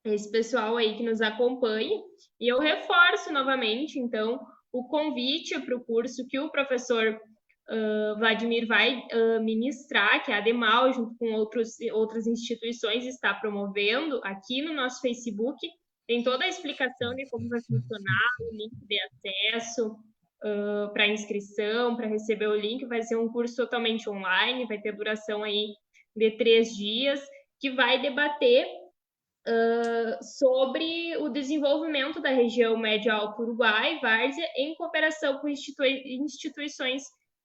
esse pessoal aí que nos acompanha. E eu reforço novamente, então, o convite para o curso que o professor Vladimir vai ministrar, que é a Demal, junto com outras instituições, está promovendo aqui no nosso Facebook. Tem toda a explicação de como vai funcionar, o link de acesso para inscrição, para receber o link. Vai ser um curso totalmente online, vai ter duração aí de 3 dias, que vai debater sobre o desenvolvimento da região Médio-Alto Uruguai, Várzea, em cooperação com instituições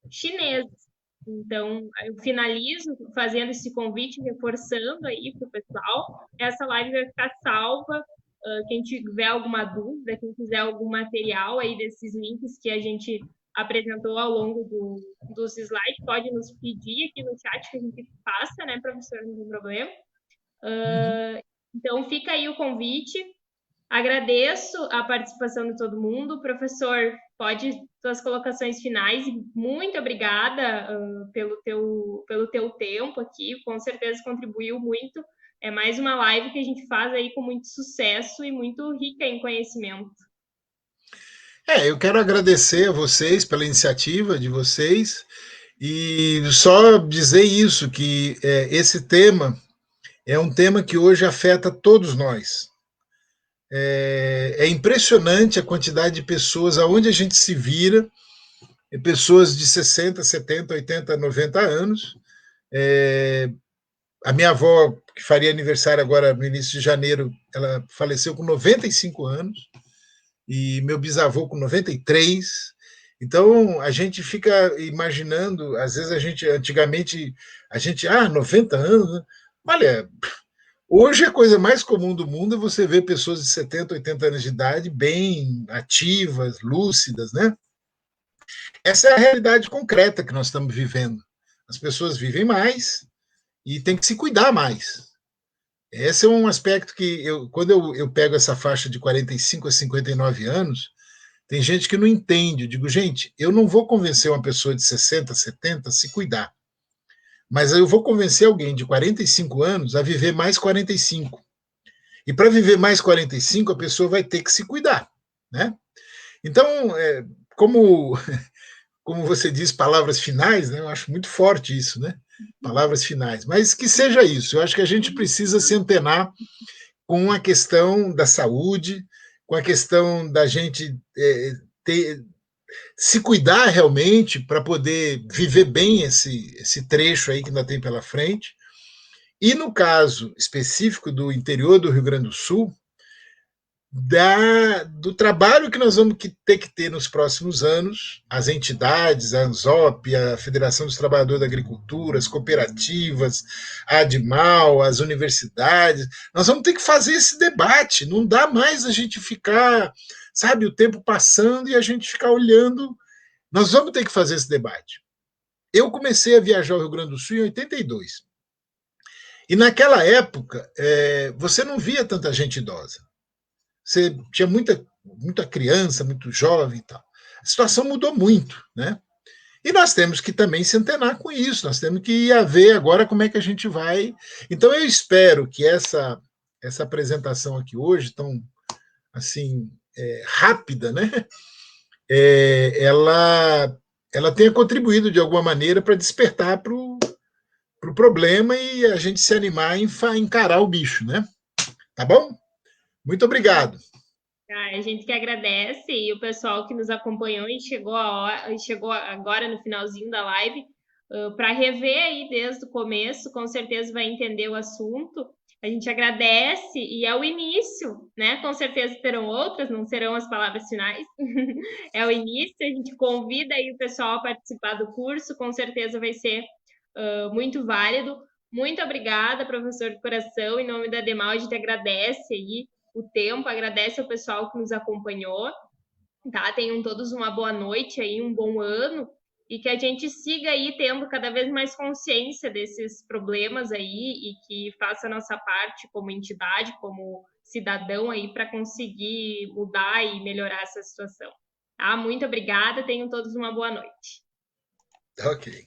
chinesas. Então, eu finalizo fazendo esse convite, reforçando aí para o pessoal. Essa live vai ficar salva. Quem tiver alguma dúvida, quem quiser algum material aí desses links que a gente apresentou ao longo dos slides, pode nos pedir aqui no chat que a gente passa, né, professor? Não tem problema. Então, fica aí o convite. Agradeço a participação de todo mundo. Professor, pode suas colocações finais. Muito obrigada pelo teu tempo aqui. Com certeza contribuiu muito. É mais uma live que a gente faz aí com muito sucesso e muito rica em conhecimento. Eu quero agradecer a vocês pela iniciativa de vocês e só dizer isso, que esse tema é um tema que hoje afeta todos nós. É impressionante a quantidade de pessoas, aonde a gente se vira, pessoas de 60, 70, 80, 90 anos. A minha avó, que faria aniversário agora no início de janeiro, ela faleceu com 95 anos, e meu bisavô com 93. Então, a gente fica imaginando, às vezes antigamente, 90 anos, né? Olha, hoje a coisa mais comum do mundo é você ver pessoas de 70, 80 anos de idade bem ativas, lúcidas, né? Essa é a realidade concreta que nós estamos vivendo. As pessoas vivem mais e tem que se cuidar mais. Esse é um aspecto que, quando eu pego essa faixa de 45 a 59 anos, tem gente que não entende. Eu digo, gente, eu não vou convencer uma pessoa de 60, 70 a se cuidar, mas eu vou convencer alguém de 45 anos a viver mais 45. E para viver mais 45, a pessoa vai ter que se cuidar, né? Então, como, como você diz, palavras finais, né? Eu acho muito forte isso, né? Palavras finais. Mas que seja isso. Eu acho que a gente precisa se antenar com a questão da saúde, com a questão da gente se cuidar realmente para poder viver bem esse trecho aí que ainda tem pela frente. E no caso específico do interior do Rio Grande do Sul, do trabalho que nós vamos ter que ter nos próximos anos, as entidades, a ANZOP, a Federação dos Trabalhadores da Agricultura, as cooperativas, a ADMAL, as universidades, nós vamos ter que fazer esse debate. Não dá mais a gente ficar, sabe, o tempo passando e a gente ficar olhando. Nós vamos ter que fazer esse debate. Eu comecei a viajar ao Rio Grande do Sul em 82. E naquela época, você não via tanta gente idosa. Você tinha muita criança, muito jovem e tal. A situação mudou muito, né? E nós temos que também se antenar com isso, nós temos que ir a ver agora como é que a gente vai. Então, eu espero que essa apresentação aqui hoje, tão assim, rápida, né? Ela tenha contribuído de alguma maneira para despertar para o problema e a gente se animar em encarar o bicho, né? Tá bom? Muito obrigado. A gente que agradece e o pessoal que nos acompanhou e chegou agora no finalzinho da live para rever aí desde o começo, com certeza vai entender o assunto. A gente agradece e é o início, né? Com certeza terão outras, não serão as palavras finais. É o início, a gente convida aí o pessoal a participar do curso, com certeza vai ser muito válido. Muito obrigada, professor de coração. Em nome da Demal, a gente agradece aí o tempo, agradece ao pessoal que nos acompanhou, tá? Tenham todos uma boa noite aí, um bom ano, e que a gente siga aí tendo cada vez mais consciência desses problemas aí e que faça a nossa parte como entidade, como cidadão aí para conseguir mudar e melhorar essa situação. Tá? Muito obrigada, tenham todos uma boa noite. Ok.